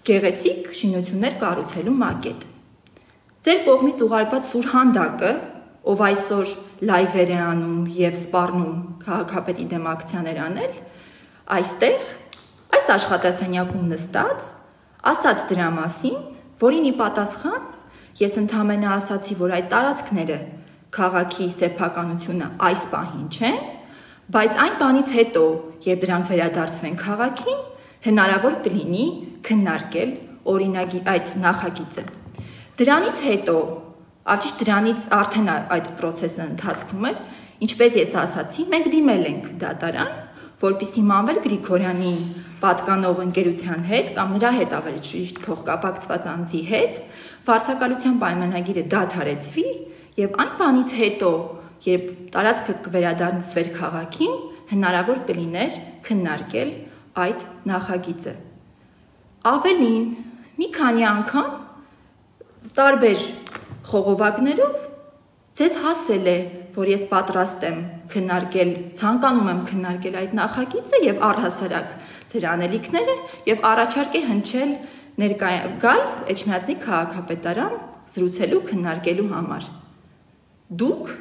գեղեցիկ շինություններ կառուցելու մակետ։ Ձեր կողմից ուղարկված Սուրհանդակը, ով այսօր լայվեր է անում եւ սպառնում քաղաքապետի դեմ ակցիաներ անել, այստեղ այս աշխատասենյակում նստած ասաց դրա մասին, որին ի պատասխան ես ընդհանրապես ասացի, որ այդ տարածքները քաղաքի սեփականությունը այս պահին չեն, բայց այն բանից հետո, երբ դրանք վերադարձվեն քաղաքին, հնարավոր կլինի քննարկել օրինագի այդ նախագիծը։ Դրանից հետո, ավճիշտ դրանից արդեն այդ process-ը ընթացքում էր, ինչպես ես ասացի, մենք դիմել ենք դատարան, որպեսզի Մանվել Գրիգորյանի պատկանող ընկերության հետ կամ նրա հետ ավելի ճիշտ փոխկապակցված անձի հետ վարձակալության պայմանագիրը դադարեցվի եւ այն բանից հետո, երբ տարածքը կվերադառնվեր քաղաքին, հնարավոր կլիներ քննարկել այդ նախագիծը։ Ավելին, մի քանի անգամ տարբեր խողովակներով ձեզ հասել է, որ ես պատրաստ եմ ցանկանում եմ քննարկել այդ նախագիծը եւ առհասարակ ձեր անելիքները եւ առաջարկ է հնչել գալ Էջմիածնի քաղաքապետարան զրուցելու քննարկելու համար։ Դուք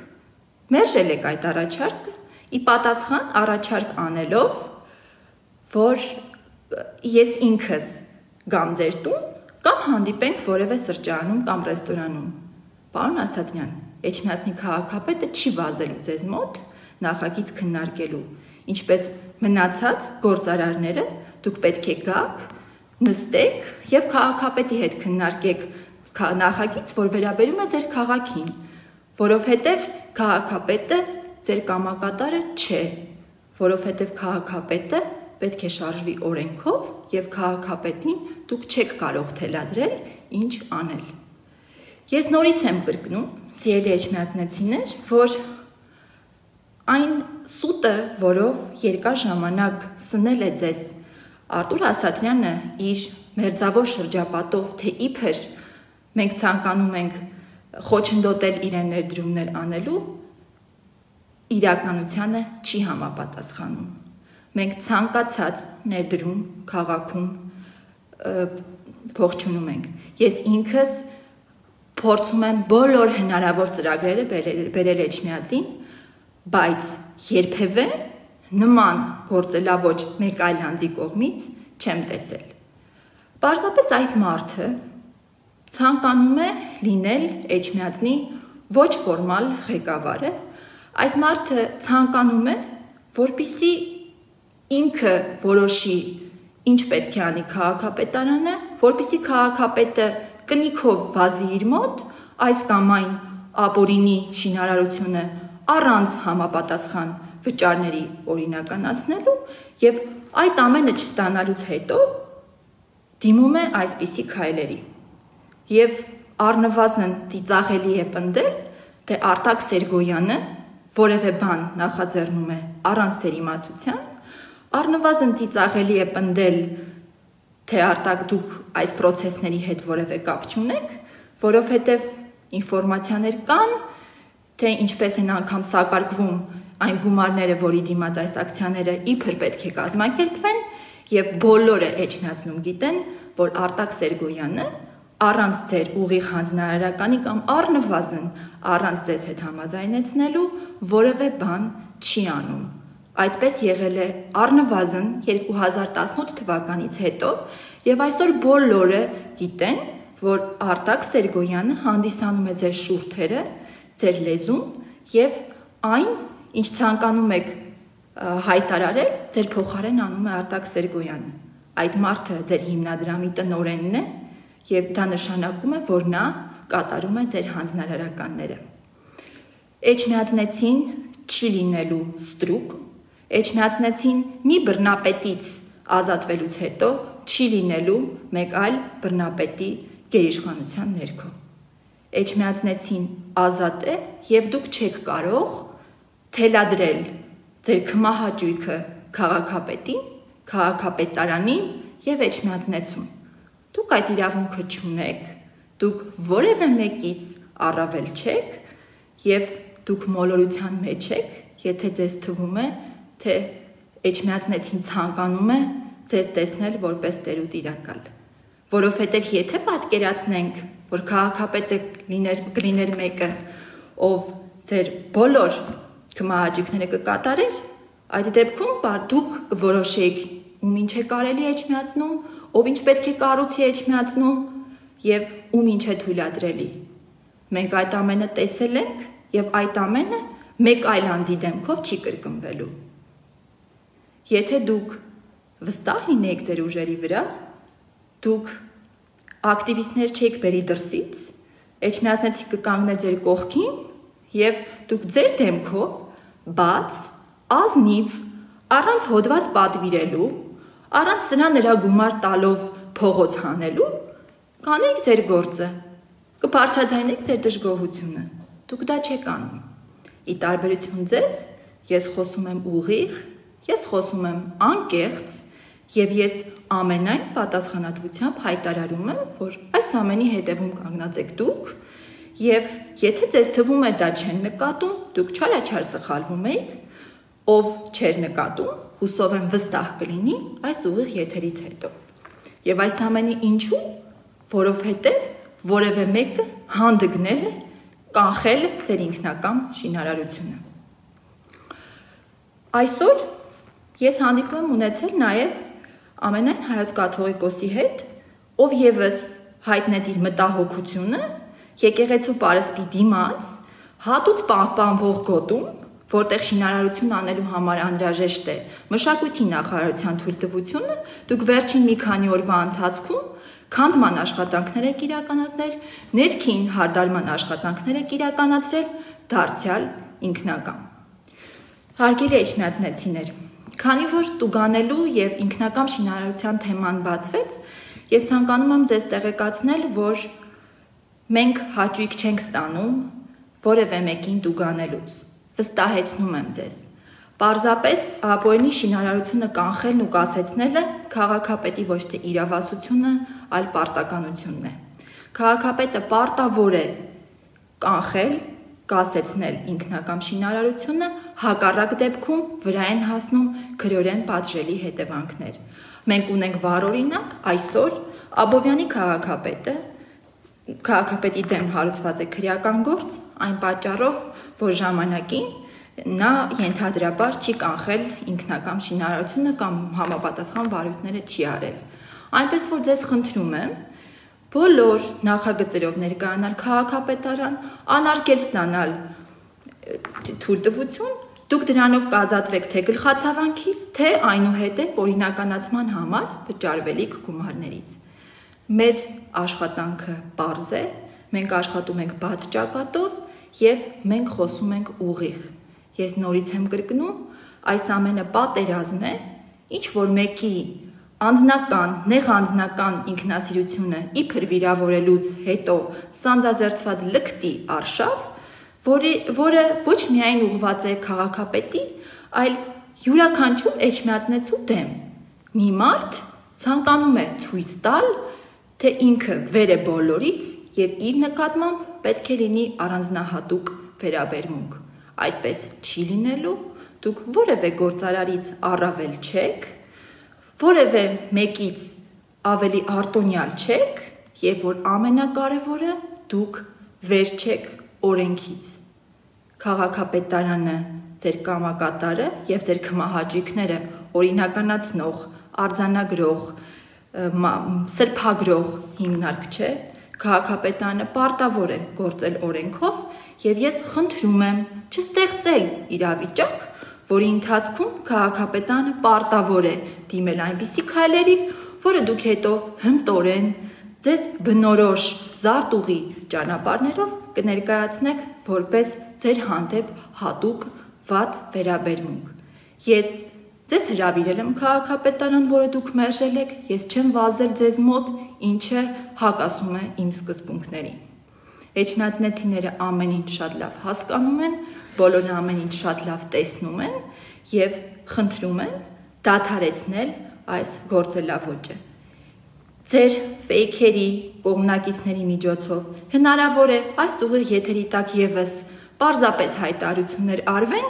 մերժել եք այդ առաջարկը, ի պատասխան առաջարկ անելով, որ ես ինքս գամ ձեր տուն կամ հանդիպենք որևէ սրճարանում կամ ռեստորանում։ Պարոն Ասատրյան, Էջմիածնի քաղաքապետը չի վազելու ձեզ մոտ նախագիծ քննարկելու, ինչպես մնացած գործարարները դուք պետք է գաք, նստեք եւ քաղաքապետի հետ քննարկեք նախագիծ, որ վերաբերում է ձեր քաղաքին, որովհետեւ քաղաքապետը ձեր կամակատարը չէ, որովհետեւ քաղաքապետը պետք է շարժվի օրենքով եւ քաղաքապետին դուք չեք կարող թելադրել ինչ անել։ Ես նորից եմ կրկնում, սիրելի էջմիածնեցիներ, որ այն սուտը, որով երկար ժամանակ սնել է ձեզ Արտուր Ասատրյանը իր մերձավոր շրջապատով, թե իբր մենք ցանկանում ենք խոչընդոտել իրեն ներդրումներ անելու, իրականությանը չի համապատասխանում։ Մենք ցանկացած ներդրում քաղաքում փոխչունում ենք։ Ես ինքս փորձում եմ բոլոր հնարավոր ծրագրերը բերել Էջմիածին, բայց երբևէ նման գործելավոճ մեկ այլ անձի կողմից չեմ տեսել։ Պարզապես այս մարդը ցանկանում է լինել Էջմիածնի ոչ ֆորմալ ղեկավարը, այս մարդը ցանկանում է, որպեսզի ինքը որոշի ինչ պետք է անի քաղաքապետարանը, որպեսզի քաղաքապետը կնիքով վազի իր մոտ այս կամ այն ապօրինի շինարարությունը առանց համապատասխան վճարների օրինականացնելու եւ այդ ամենը չստանալուց հետո դիմում է այսպիսի քայլերի։ Եվ առնվազն ծիծաղելի է պնդել, թե Արտակ Սերգոյանը որևէ բան նախաձեռնում է առանց ձեր իմացության, առնվազն ծիծաղելի է պնդել, թե Արտակ դուք այս process-ների հետ որևէ կապ չունեք, որովհետև ինֆորմացիաներ կան, թե ինչպես են անգամ սակարկվում այն գումարները, որի դիմաց այս ակցիաները իբր պետք է կազմակերպվեն, եւ բոլորը Էջմիածնում գիտեն, որ Արտակ Սերգոյանը առանց ձեր ուղիղ հանձնարարականի կամ առնվազն առանց ձեզ հետ համաձայնեցնելու որևէ բան չի անում։ Այդպես եղել է առնվազն 2018 թվականից հետո եւ այսօր բոլորը գիտեն, որ Արտակ Սերգոյանը հանդիսանում է ձեր շուրթերը, ձեր լեզուն եւ այն, ինչ ցանկանում եք հայտարարել, ձեր փոխարեն անում է Արտակ Սերգոյանը։ Այդ մարդը ձեր հիմնադրամի տնօրենն է եւ դա նշանակում է, որ նա կատարում է ձեր հանձնարարականները։ Էջմիածնեցին չի լինելու ստրուկ, Էջմիածնեցին մի բռնապետից ազատվելուց հետո չի լինելու մեկ այլ բռնապետի գերիշխանության ներքո։ Էջմիածնեցին ազատ է եւ դուք չեք կարող թելադրել ձեր քմահաճույքը քաղաքապետին, քաղաքապետարանին եւ Էջմիածնեցուն։ Դուք այդ իրավունքը չունեք, դուք որևէ մեկից առավել չեք եւ դուք մոլորության մեջ եք, եթե ձեզ թվում է, թե Էջմիածնեցին ցանկանում է ձեզ տեսնել որպես տերուտ իրակալ։ Որովհետեւ եթե պատկերացնենք, որ քաղաքապետը կլիներ մեկը, ով ձեր բոլոր քմահաճույքները կկատարեր, այդ դեպքում դուք կորոշեիք ում ինչ է կարելի Էջմիածնում, ով ինչ պետք է կառուցի Էջմիածնում եւ ում ինչ է թույլատրելի։ Մենք այդ ամենը տեսել ենք եւ այդ ամենը մեկ այլ անձի դեմքով չի կրկնվելու։ Եթե դուք վստահ լինեիք ձեր ուժերի վրա, դուք ակտիվիստներ չեք բերի դրսից, Էջմիածնեցին կկանգնե ձեր կողքին եւ դուք ձեր դեմքով բաց, ազնիվ, առանց հոդված պատվիրելու, առանց սրա նրա գումար տալով փողոց հանելու, կանեիք ձեր գործը, կբարձրաձայնեիք ձեր դժգոհությունը, դուք դա չեք անում։ Ի տարբերություն ձեզ, ես խոսում եմ ուղիղ, ես խոսում եմ անկեղծ Եվ ես ամենայն պատասխանատվությամբ հայտարարում եմ, որ այս ամենի հետևում կանգնած եք դուք, եւ եթե ձեզ թվում է դա չեն նկատում, դուք չարաչար սխալվում եք, ով չեր նկատում, հուսով եմ վստահ կլինի այս ուղիղ եթերից հետո։ Եվ այս ամենի ինչու, որովհետեւ որևէ մեկը հանդգնել է, կանխել ձեր ինքնական շինարարությունը։ Այսօր ես հանդիպում եմ ունեցել նաեւ ամենայն հայոց կաթողիկոսի հետ, ով եւս հայտնեց իր մտահոգությունը եկեղեցու պարսպի դիմաց, հատուկ պահպանվող գոտում, որտեղ շինարարություն անելու համար անհրաժեշտ է մշակույթի նախարարության թույլտվությունը, դուք վերջին մի քանի օրվա ընթացքում քանդման աշխատանքներ եք իրականացնել, ներքին հարդարման աշխատանքներ եք իրականացրել, դարձյալ ինքնական։ Հարգելի էջմիածնեցիներ, քանի որ տուգանելու եւ ինքնակամ շինարարության թեման բացվեց, ես ցանկանում եմ ձեզ տեղեկացնել, որ մենք հաճույք չենք ստանում որևէ մեկին տուգանելուց։ Վստահեցնում եմ ձեզ։ Պարզապես ապօրինի շինարարությունը կանխելն ու կասեցնելը քաղաքապետի ոչ թե իրավասությունը, այլ պարտականությունն է։ Քաղաքապետը պարտավոր է կանխել, կասեցնել ինքնակամ շինարարությունը, հակառակ դեպքում վրա են հասնում քրեորեն պատժելի հետևանքներ։ Մենք ունենք վառօրինակ այսօր Աբովյանի քաղաքապետի դեմ հարուցված է քրեական գործ, այն պատճառով, որ ժամանակին նա ենթադրաբար չի կանխել ինքնակամ շինարարությունը կամ համապատասխան վարույթները չի արել։ Այնպես որ ձեզ խնդրում եմ բոլոր նախագծերով ներկայանալ քաղաքապետարան, անարգել ստանալ թույլտվություն, դուք դրանով կազատվեք թե գլխացավանքից, թե այնուհետև օրինականացման համար վճարվելիք գումարներից։ Մեր աշխատանքը պարզ է, մենք աշխատում ենք բաց ճակատով եւ մենք խոսում ենք ուղիղ։ Ես նորից եմ կրկնում, այս ամենը պատերազմ է, ինչ որ մեկի անձնական, նեղ անձնական ինքնասիրությունը իբր վիրավորելուց հետո սանձազերծված լկտի արշավ, որը ոչ միայն ուղղված է քաղաքապետի, այլ յուրաքանչյուր էջմիածնեցու դեմ։ Մի մարդ ցանկանում է ցույց տալ, թե ինքը վեր է բոլորից եւ իր նկատմամբ պետք է լինի առանձնահատուկ վերաբերմունք։ Այդպես չի լինելու, դուք որևէ գործարարից առավել չեք, որևէ մեկից ավելի արտոնյալ չեք, եւ որ ամենակարևորը դուք վեր չեք օրենքից։ Քաղաքապետարանը ձեր կամակատարը եւ ձեր քմահաճույքները օրինականացնող, արձանագրող, սրբագրող հիմնարկ չէ, քաղաքապետարանը պարտավոր է գործել օրենքով եւ ես խնդրում եմ չստեղծել իրավիճակ, որի ընթացքում քաղաքապետարանը պարտավոր է դիմել այնպիսի քայլերի, որը դուք հետո հմտորեն ձեզ բնորոշ զարտուղի ճանապարհներով կներկայացնեք որպես ձեր հանդեպ հատուկ վատ վերաբերմունք։ Ես ձեզ հրավիրել եմ քաղաքապետարան, որը դուք մերժել եք, ես չեմ վազել ձեզ մոտ, ինչը հակասում է իմ սկզբունքներին։ Էջմիածնեցիները ամեն ինչ շատ լավ հասկանում են, բոլորը ամեն ինչ շատ լավ տեսնում են եւ խնդրում են դադարեցնել այս գործելավոճը։ Ձեր ֆեյքերի, կողմնակիցների միջոցով հնարավոր է այս ուղիղ եթերի տակ եւս պարզապես հայտարարություններ արվեն,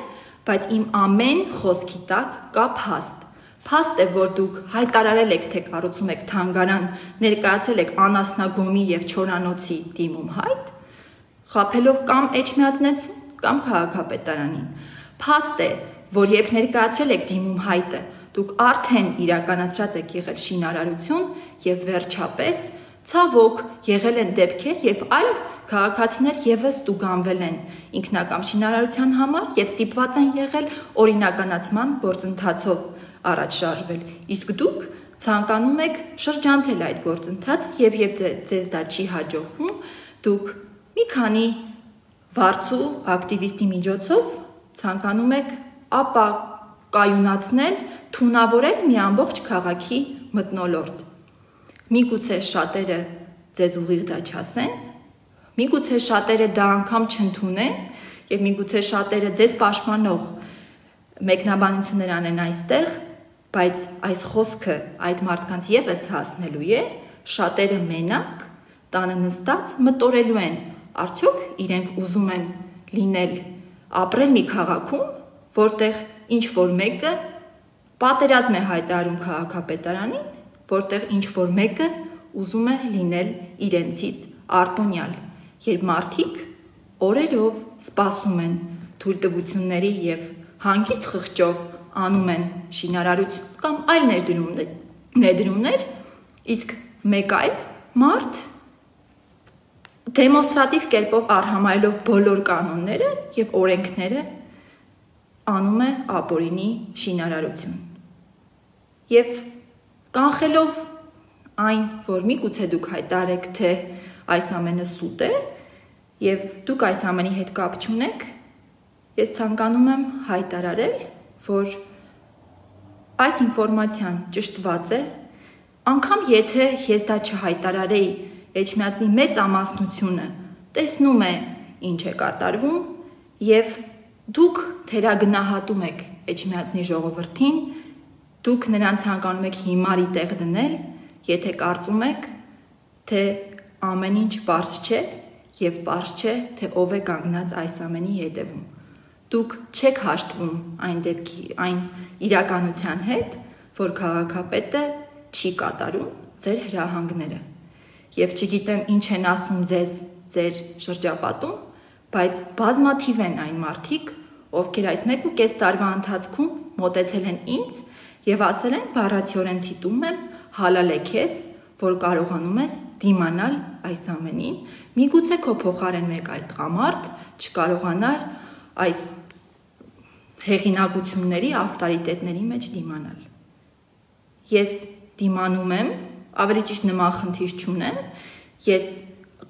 բայց իմ ամեն խոսքի տակ կա փաստ։ Փաստ է, որ դուք հայտարարել եք, թե կառուցում եք թանգարան, ներկայացրել եք անասնագոմի եւ չորանոցի դիմում հայտ, խաբելով կամ էջմիածնեցուն, կամ քաղաքապետարանին։ Փաստ է, որ երբ ներկայացրել եք դիմում հայտը, դուք արդեն իրականացրած եք եղել շինարարություն եւ վերջապես ցավոք եղել են դեպքեր, երբ այլ քաղաքացիներ եւս տուգանվել են ինքնակամ շինարարության համար եւ ստիպված են եղել օրինականացման գործընթացով առաջ շարժվել։ Իսկ դուք ցանկանում եք շրջանցել այդ գործընթացը եւ ձեզ դա չի հաջողվում, դուք մի քանի վարձու ակտիվիստի միջոցով ցանկանում եք ապա կայունացնել, թունավորել մի ամբողջ քաղաքի մթնոլորտ։ Միգուցե շատերը ձեզ ուղիղ դա չասեն, միգուցե շատերը դա անգամ չընդունեն եւ միգուցե շատերը ձեզ պաշտպանող մեկնաբանություններ անեն այստեղ, բայց այս խոսքը այդ մարդկանց եւս հասնելու է, շատերը մենակ տանը նստած մտորելու են, արդյոք իրենք ուզում են լինել ապրել մի քաղաքում, որտեղ ինչ որ մեկը պատերազմ է հայտարարում քաղաքապետարանին, որտեղ ինչ որ մեկը ուզում է լինել իրենցից արտոնյալ, երբ մարդիկ օրերով սպասում են թույլտվությունների եւ հանգիստ խղճով անում են շինարարություն կամ այլ ներդրումներ, իսկ մեկ այլ մարդ դեմոնստրատիվ կերպով արհամայելով բոլոր կանոնները եւ օրենքները անում է ապօրինի շինարարություն։ Եվ կանխելով այն, որ միգուցե դուք հայտարարեք, թե այս ամենը սուտ է եւ դուք այս ամենի հետ կապ չունեք, ես ցանկանում եմ հայտարարել, որ այս ինֆորմացիան ճշտված է, անգամ եթե ես դա չհայտարարեի, Էջմիածնի մեծ ամասնությունը տեսնում է ինչ է կատարվում եւ դուք թերագնահատում եք Էջմիածնի ժողովրդին, դուք նրանց ցանկանում եք հիմարի տեղ դնել, եթե կարծում եք, թե ամեն ինչ պարզ չէ եւ պարզ չէ, թե ով է կանգնած այս ամենի հետևում։ Դուք չեք հաշտվում այն իրականության հետ, որ քաղաքապետը չի կատարում ձեր հրահանգները։ Եվ չգիտեմ ինչ են ասում ձեզ ձեր շրջապատում, բայց բազմաթիվ են այն մարդիկ, ովքեր այս 1.5 տարվա ընթացքում մոտեցել են ինձ եւ ասել են բառացիորեն ցիտում եմ, հալալ է քեզ, որ կարողանում ես դիմանալ այս ամենին, միգուցե քո փոխարեն մեկ այլ տղամարդ չկարողանար այս հեղինակությունների, ավտորիտետների մեջ դիմանալ։ Ես դիմանում եմ, ավելի ճիշտ նման խնդիր չունեմ, ես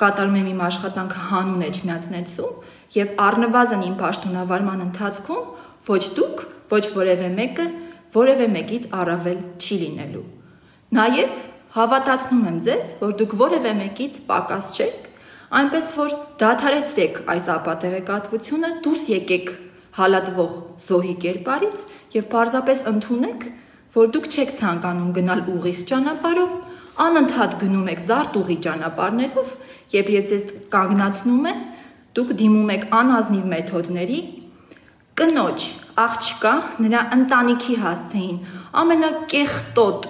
կատարում եմ իմ աշխատանքը հանուն Էջմիածնեցու եւ առնվազն իմ պաշտոնավարման ընթացքում ոչ դուք, ոչ որևէ մեկը որևէ մեկից առավել չի լինելու։ Նաեւ հավատացնում եմ ձեզ, որ դուք որևէ մեկից պակաս չեք, այնպես որ դադարեցրեք այս ապատեղեկատվությունը, դուրս եկեք հալածվող զոհի կերպարից եւ պարզապես ընդունեք, որ դուք չեք ցանկանում գնալ ուղիղ ճանապարհով, անընդհատ գնում եք զարտուղի ճանապարհներով, եւ ձեզ կանգնացնում են, դուք դիմում եք անազնիվ մեթոդների, կնոջ, աղջկա, նրա ընտանիքի հասցեին, ամենակեղտոտ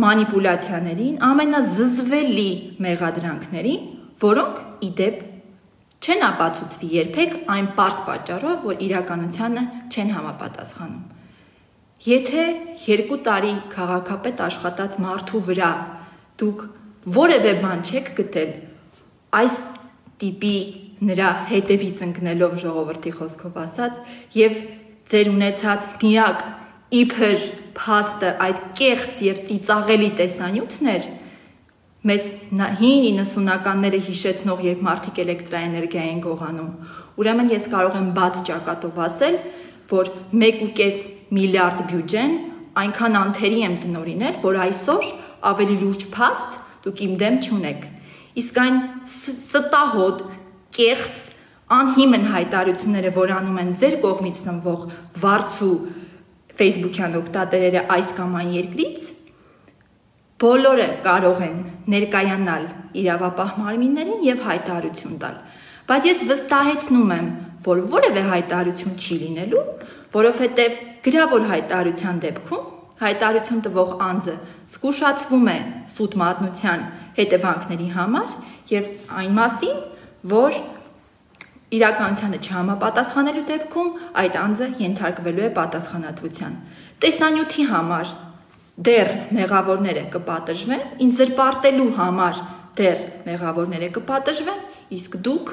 մանիպուլյացիաներին, ամենազզվելի մեղադրանքներին, որոնք իդեպ չեն ապացուցվի երբեք այն պարզ պատճառով, որ իրականությանը չեն համապատասխանում։ Եթե 2 տարի քաղաքապետ աշխատած մարդու վրա դուք որևէ բան չեք գտել, այս տիպի նրա հետևից ընկնելով ժողովրդի խոսքով ասած եւ ձեր ունեցած միակ իբր փաստը այդ կեղծ եւ ծիծաղելի տեսանյութն էր, մեզ հին 90-ականները հիշեցնող, երբ մարդիկ էլեկտրաէներգիա են գողանում, ուրեմն ես կարող եմ բաց ճակատով ասել, որ 1.5 միլիարդ բյուջեն այնքան անթերի եմ տնօրինել, որ այսօր ավելի լուրջ փաստ դուք իմ դեմ չունեք։ Իսկ այն ստահոդ, կեղծ, անհիմն հայտարարությունները, որ անում են ձեր կողմից սնվող վարձու Facebook-յան օգտատերերը այս կամ այն երկրից, բոլորը կարող են ներկայանալ իրավապահ մարմիններին եւ հայտարարություն տալ։ Բայց ես վստահեցնում եմ, որ որևէ հայտարարություն չի լինելու, որովհետև գրավոր հայտարարության դեպքում հայտարարություն տվող անձը զգուշացվում է սուտ մատնության հետևանքների համար եւ այն մասին, որ իրականությանը չհամապատասխանելու դեպքում այդ անձը ենթարկվելու է պատասխանատվության։ Տեսանյութի համար դեռ մեղավորները կպատժվեն, ինձ զրպարտելու համար դեռ մեղավորները կպատժվեն, իսկ դուք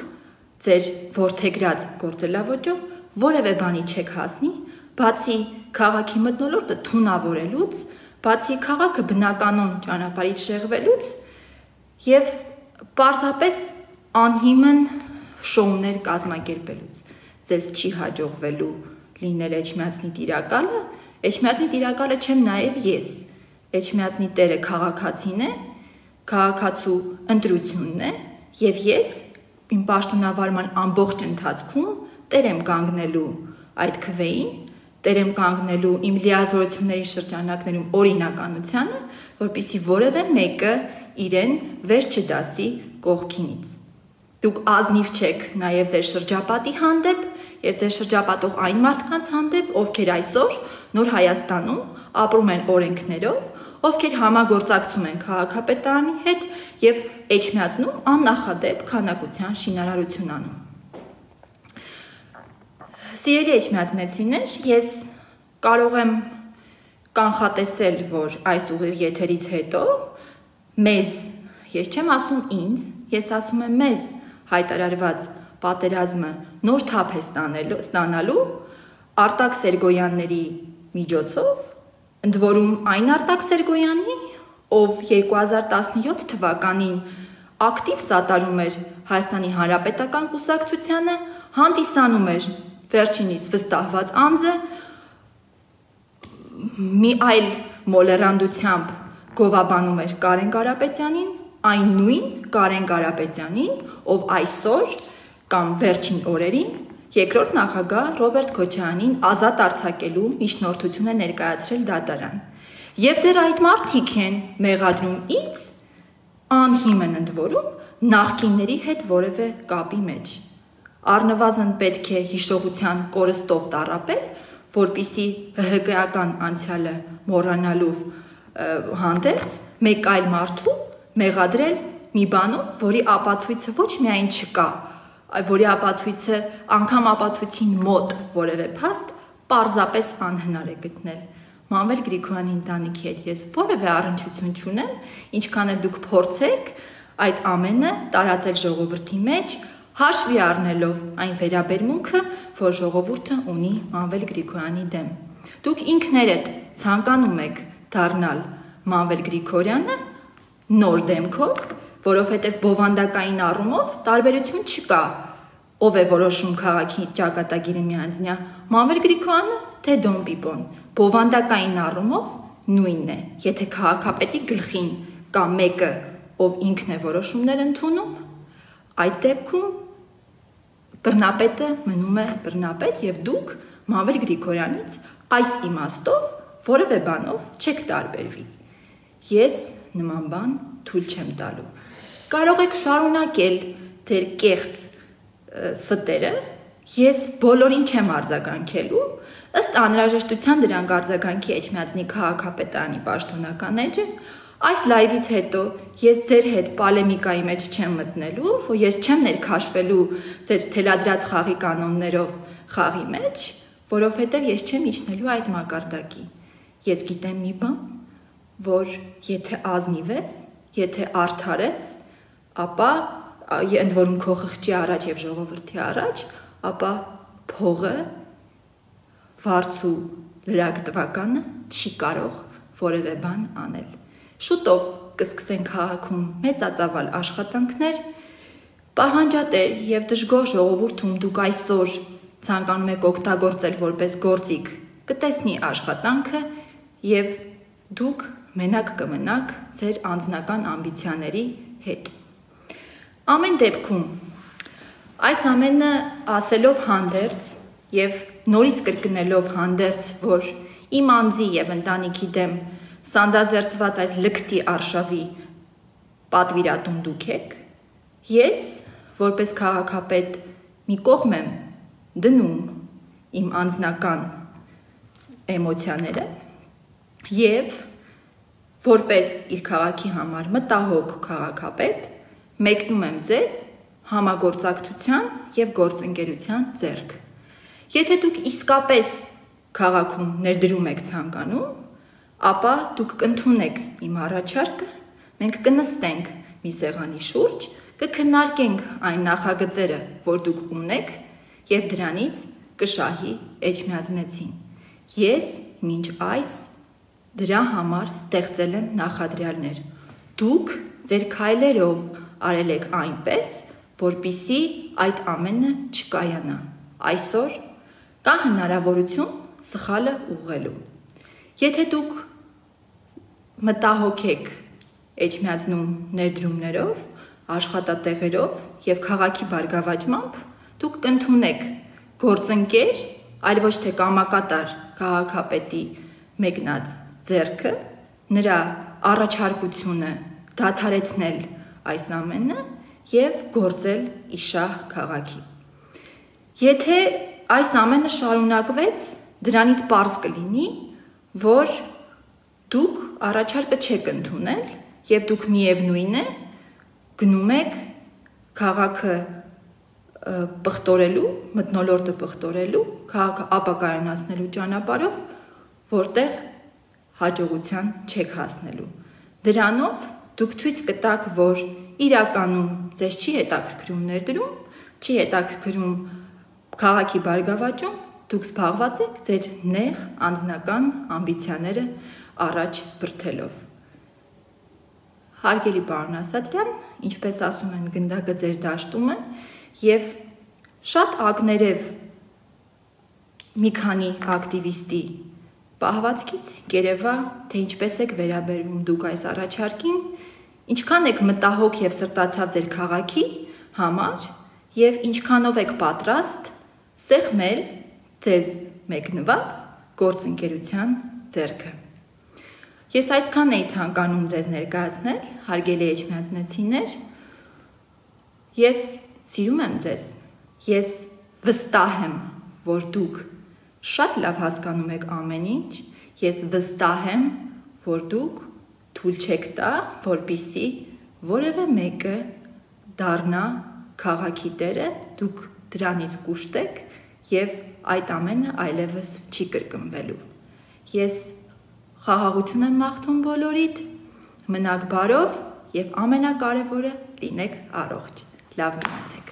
ձեր որդեգրած գործելավոճով որևէ բանի չեք հասնի, բացի քաղաքի մթնոլորտը թունավորելուց, բացի քաղաքը բնականon ճանապարհից շեղվելուց եւ պարզապես անհիմն շոուներ կազմակերպելուց։ Ձեզ չի հաջողվելու լինել Էջմիածնի տիրակալը, Էջմիածնի տիրակալը չեմ նաեւ ես։ Էջմիածնի տերը քաղաքացին է, քաղաքացու ընտրությունն է եւ ես իմ պաշտոնավարման ամբողջ ընթացքում տեր եմ կանգնելու այդ քվեին, տերեմ կանգնելու իմ լիազորությունների շրջանակներում օրինականությանը, որպեսզի որևէ մեկը իրեն վեր չդասի կողքինից։ Դուք ազնիվ չեք նաև ձեր շրջապատի հանդեպ եւ ձեր շրջապատող այն մարդկանց հանդեպ, ովքեր այսօր Նոր Հայաստանում ապրում են օրենքներով, ովքեր համագործակցում են քաղաքապետարանի հետ եւ Էջմիածնում աննախադեպ քանակության շինարարություն անում։ Սիրելի էջմիածնեցիներ, ես կարող եմ կանխատեսել, որ այս ուղիղ եթերից հետո մեզ, ես չեմ ասում ինձ, ես ասում եմ մեզ հայտարարված պատերազմը նոր թափ է ստանալու Արտակ Սերգոյանների միջոցով, ընդ որում այն Արտակ Սերգոյանի, ով 2017 թվականին ակտիվ սատարում էր Հայաստանի Հանրապետական կուսակցությանը, հանդիսանում էր վերջինիս վստահված անձը, մի այլ մոլեռանդությամբ գովաբանում էր Կարեն Կարապետյանին, այն նույն Կարեն Կարապետյանին, ով այսօր կամ վերջին օրերին երկրորդ նախագահ Ռոբերտ Քոչարյանին ազատ արձակելու միջնորդություն է ներկայացրել դատարան։ Եվ դեռ այդ մարդիկ են մեղադրում ինձ անհիմն ընդ որում նախկինների հետ որևէ կապի մեջ։ Առնվազն պետք է հիշողության կորստով տառապել, որպիսի ՀՀԿ-ական անցյալը մոռանալով հանդերձ մեկ այլ մարդու մեղադրել մի բանում, որի ապացույցը ոչ միայն չկա, որի ապացույցը անգամ ապացույցին մոտ որևէ փաստ պարզապես անհնար է գտնել։ Մանվել Գրիգորյանի ընտանիքի հետ ես որևէ առնչություն չունեմ, ինչքան էլ դուք փորձեք այդ ամենը տարածել ժողովրդի մեջ, հաշվի առնելով այն վերաբերմունքը, որ ժողովուրդը ունի Մանվել Գրիգորյանի դեմ։ Դուք ինքներդ ցանկանում եք դառնալ Մանվել Գրիգորյանը նոր դեմքով, որովհետև բովանդակային առումով տարբերություն չկա, ով է որոշում քաղաքի ճակատագիրը միանձնյա, Մանվել Գրիգորյանը, թե Դոն Պիպոն, բովանդակային առումով նույնն է, եթե քաղաքապետի գլխին կա մեկը, ով ինքն է որոշումներ ընդունում, այդ դեպքում բռնապետը մնում է բռնապետ եւ դուք Մանվել Գրիգորյանից այս իմաստով որևէ բանով չեք տարբերվի։ Ես նման բան թույլ չեմ տալու։ Կարող եք շարունակել ձեր կեղծ ստերը, ես բոլորին չեմ արձագանքելու, ըստ անհրաժեշտության դրանք արձագանքի Էջմիածնի քաղաքապետարանի պաշտոնական էջը, այս լայվից հետո ես ձեր հետ պոլեմիկայի մեջ չեմ մտնելու, ես չեմ ներքաշվելու ձեր թելադրած խաղի կանոններով խաղի մեջ, որովհետև ես չեմ իջնելու այդ մակարդակի։ Ես գիտեմ մի բան, որ եթե ազնիվ ես, եթե արդար ես, ապա ընդ որում քո խղճի առաջ եւ ժողովրդի առաջ, ապա փողը վարձու լրագրողականը չի կարող որևէ բան անել։ Շուտով կսկսեն քաղաքում մեծածավալ աշխատանքներ, պահանջատեր եւ դժգոհ ժողովուրդում դուք այսօր ցանկանում եք օգտագործել որպես գործիք, կտեսնի աշխատանքը եւ դուք մենակ կմնաք ձեր անձնական ամբիցիաների հետ։ Ամեն դեպքում այս ամենը ասելով հանդերձ եւ նորից կրկնելով հանդերձ, որ իմ անձի եւ ընտանիքի դեմ սանձազերծված այս լկտի արշավի պատվիրատուն դուք եք, ես որպես քաղաքապետ մի կողմ եմ դնում իմ անձնական էմոցիաները եւ որպես իր քաղաքի համար մտահոգ քաղաքապետ մեկնում եմ ձեզ համագործակցության եւ գործընկերության ձեռք։ Եթե դուք իսկապես քաղաքում ներդրում եք ցանկանում, ապա դուք կընդունեք իմ առաջարկը, մենք կնստենք մի սեղանի շուրջ, կքննարկենք այն նախագծերը, որ դուք ունեք եւ դրանից կշահի Էջմիածնեցին։ Ես մինչ այս դրա համար ստեղծել եմ նախադրյալներ։ Դուք ձեր քայլերով արել եք այնպես, որպիսի այդ ամենը չկայանա։ Այսօր կա հնարավորություն սխալը ուղղելու։ Եթե դուք մտահոգ եք Էջմիածնում ներդրումներով, աշխատատեղերով եւ քաղաքի բարգավաճմամբ, դուք կընդունեք գործընկեր, այլ ոչ թե կամակատար քաղաքապետի մեկնած ձեռքը, նրա առաջարկությունը դադարեցնել այս ամենը եւ գործել Իշահ քաղաքի։ Եթե այս ամենը շարունակվեց, դրանից պարզ կլինի, որ դուք առաջարկը չեք ընդունել եւ դուք միևնույն է գնում եք քաղաքը պղտորելու, մթնոլորտը պղտորելու, քաղաքը ապակայունացնելու ճանապարհով, որտեղ հաջողության չեք հասնելու։ Դրանով դուք ցույց կտաք, որ իրականում ձեզ չի հետաքրքրում ներդրում, չի հետաքրքրում քաղաքի բարգավաճում, դուք զբաղված եք ձեր նեղ անձնական ամբիցիաները առաջ բրդելով։ Հարգելի պարոն Ասատրյան, ինչպես ասում են, գնդակը ձեր դաշտում է եւ շատ ակներև մի քանի ակտիվիստի պահվածքից կերևա, թե ինչպես եք վերաբերվում դուք այս առաջարկին, ինչքան եք մտահոգ եւ սրտացավ ձեր քաղաքի համար եւ ինչքանով եք պատրաստ սեղմել ձեզ մեկնված գործընկերության ձեռքը։ Ես այսքան էի ցանկանում ձեզ ներկայացնել, հարգելի էջմիածնեցիներ, ես սիրում եմ ձեզ, ես վստահ եմ, որ դուք շատ լավ հասկանում եք ամեն ինչ, ես վստահ եմ, որ դուք թույլ չեք տա, որպեսզի որևէ մեկը դառնա քաղաքի տերը, դուք դրանից կուշտեք եւ այդ ամենը այլևս չի կրկնվելու։ Ես խաղաղություն եմ մաղթում բոլորիդ, մնաք բարով եւ ամենակարևորը լինեք առողջ։ Լավ մնացեք։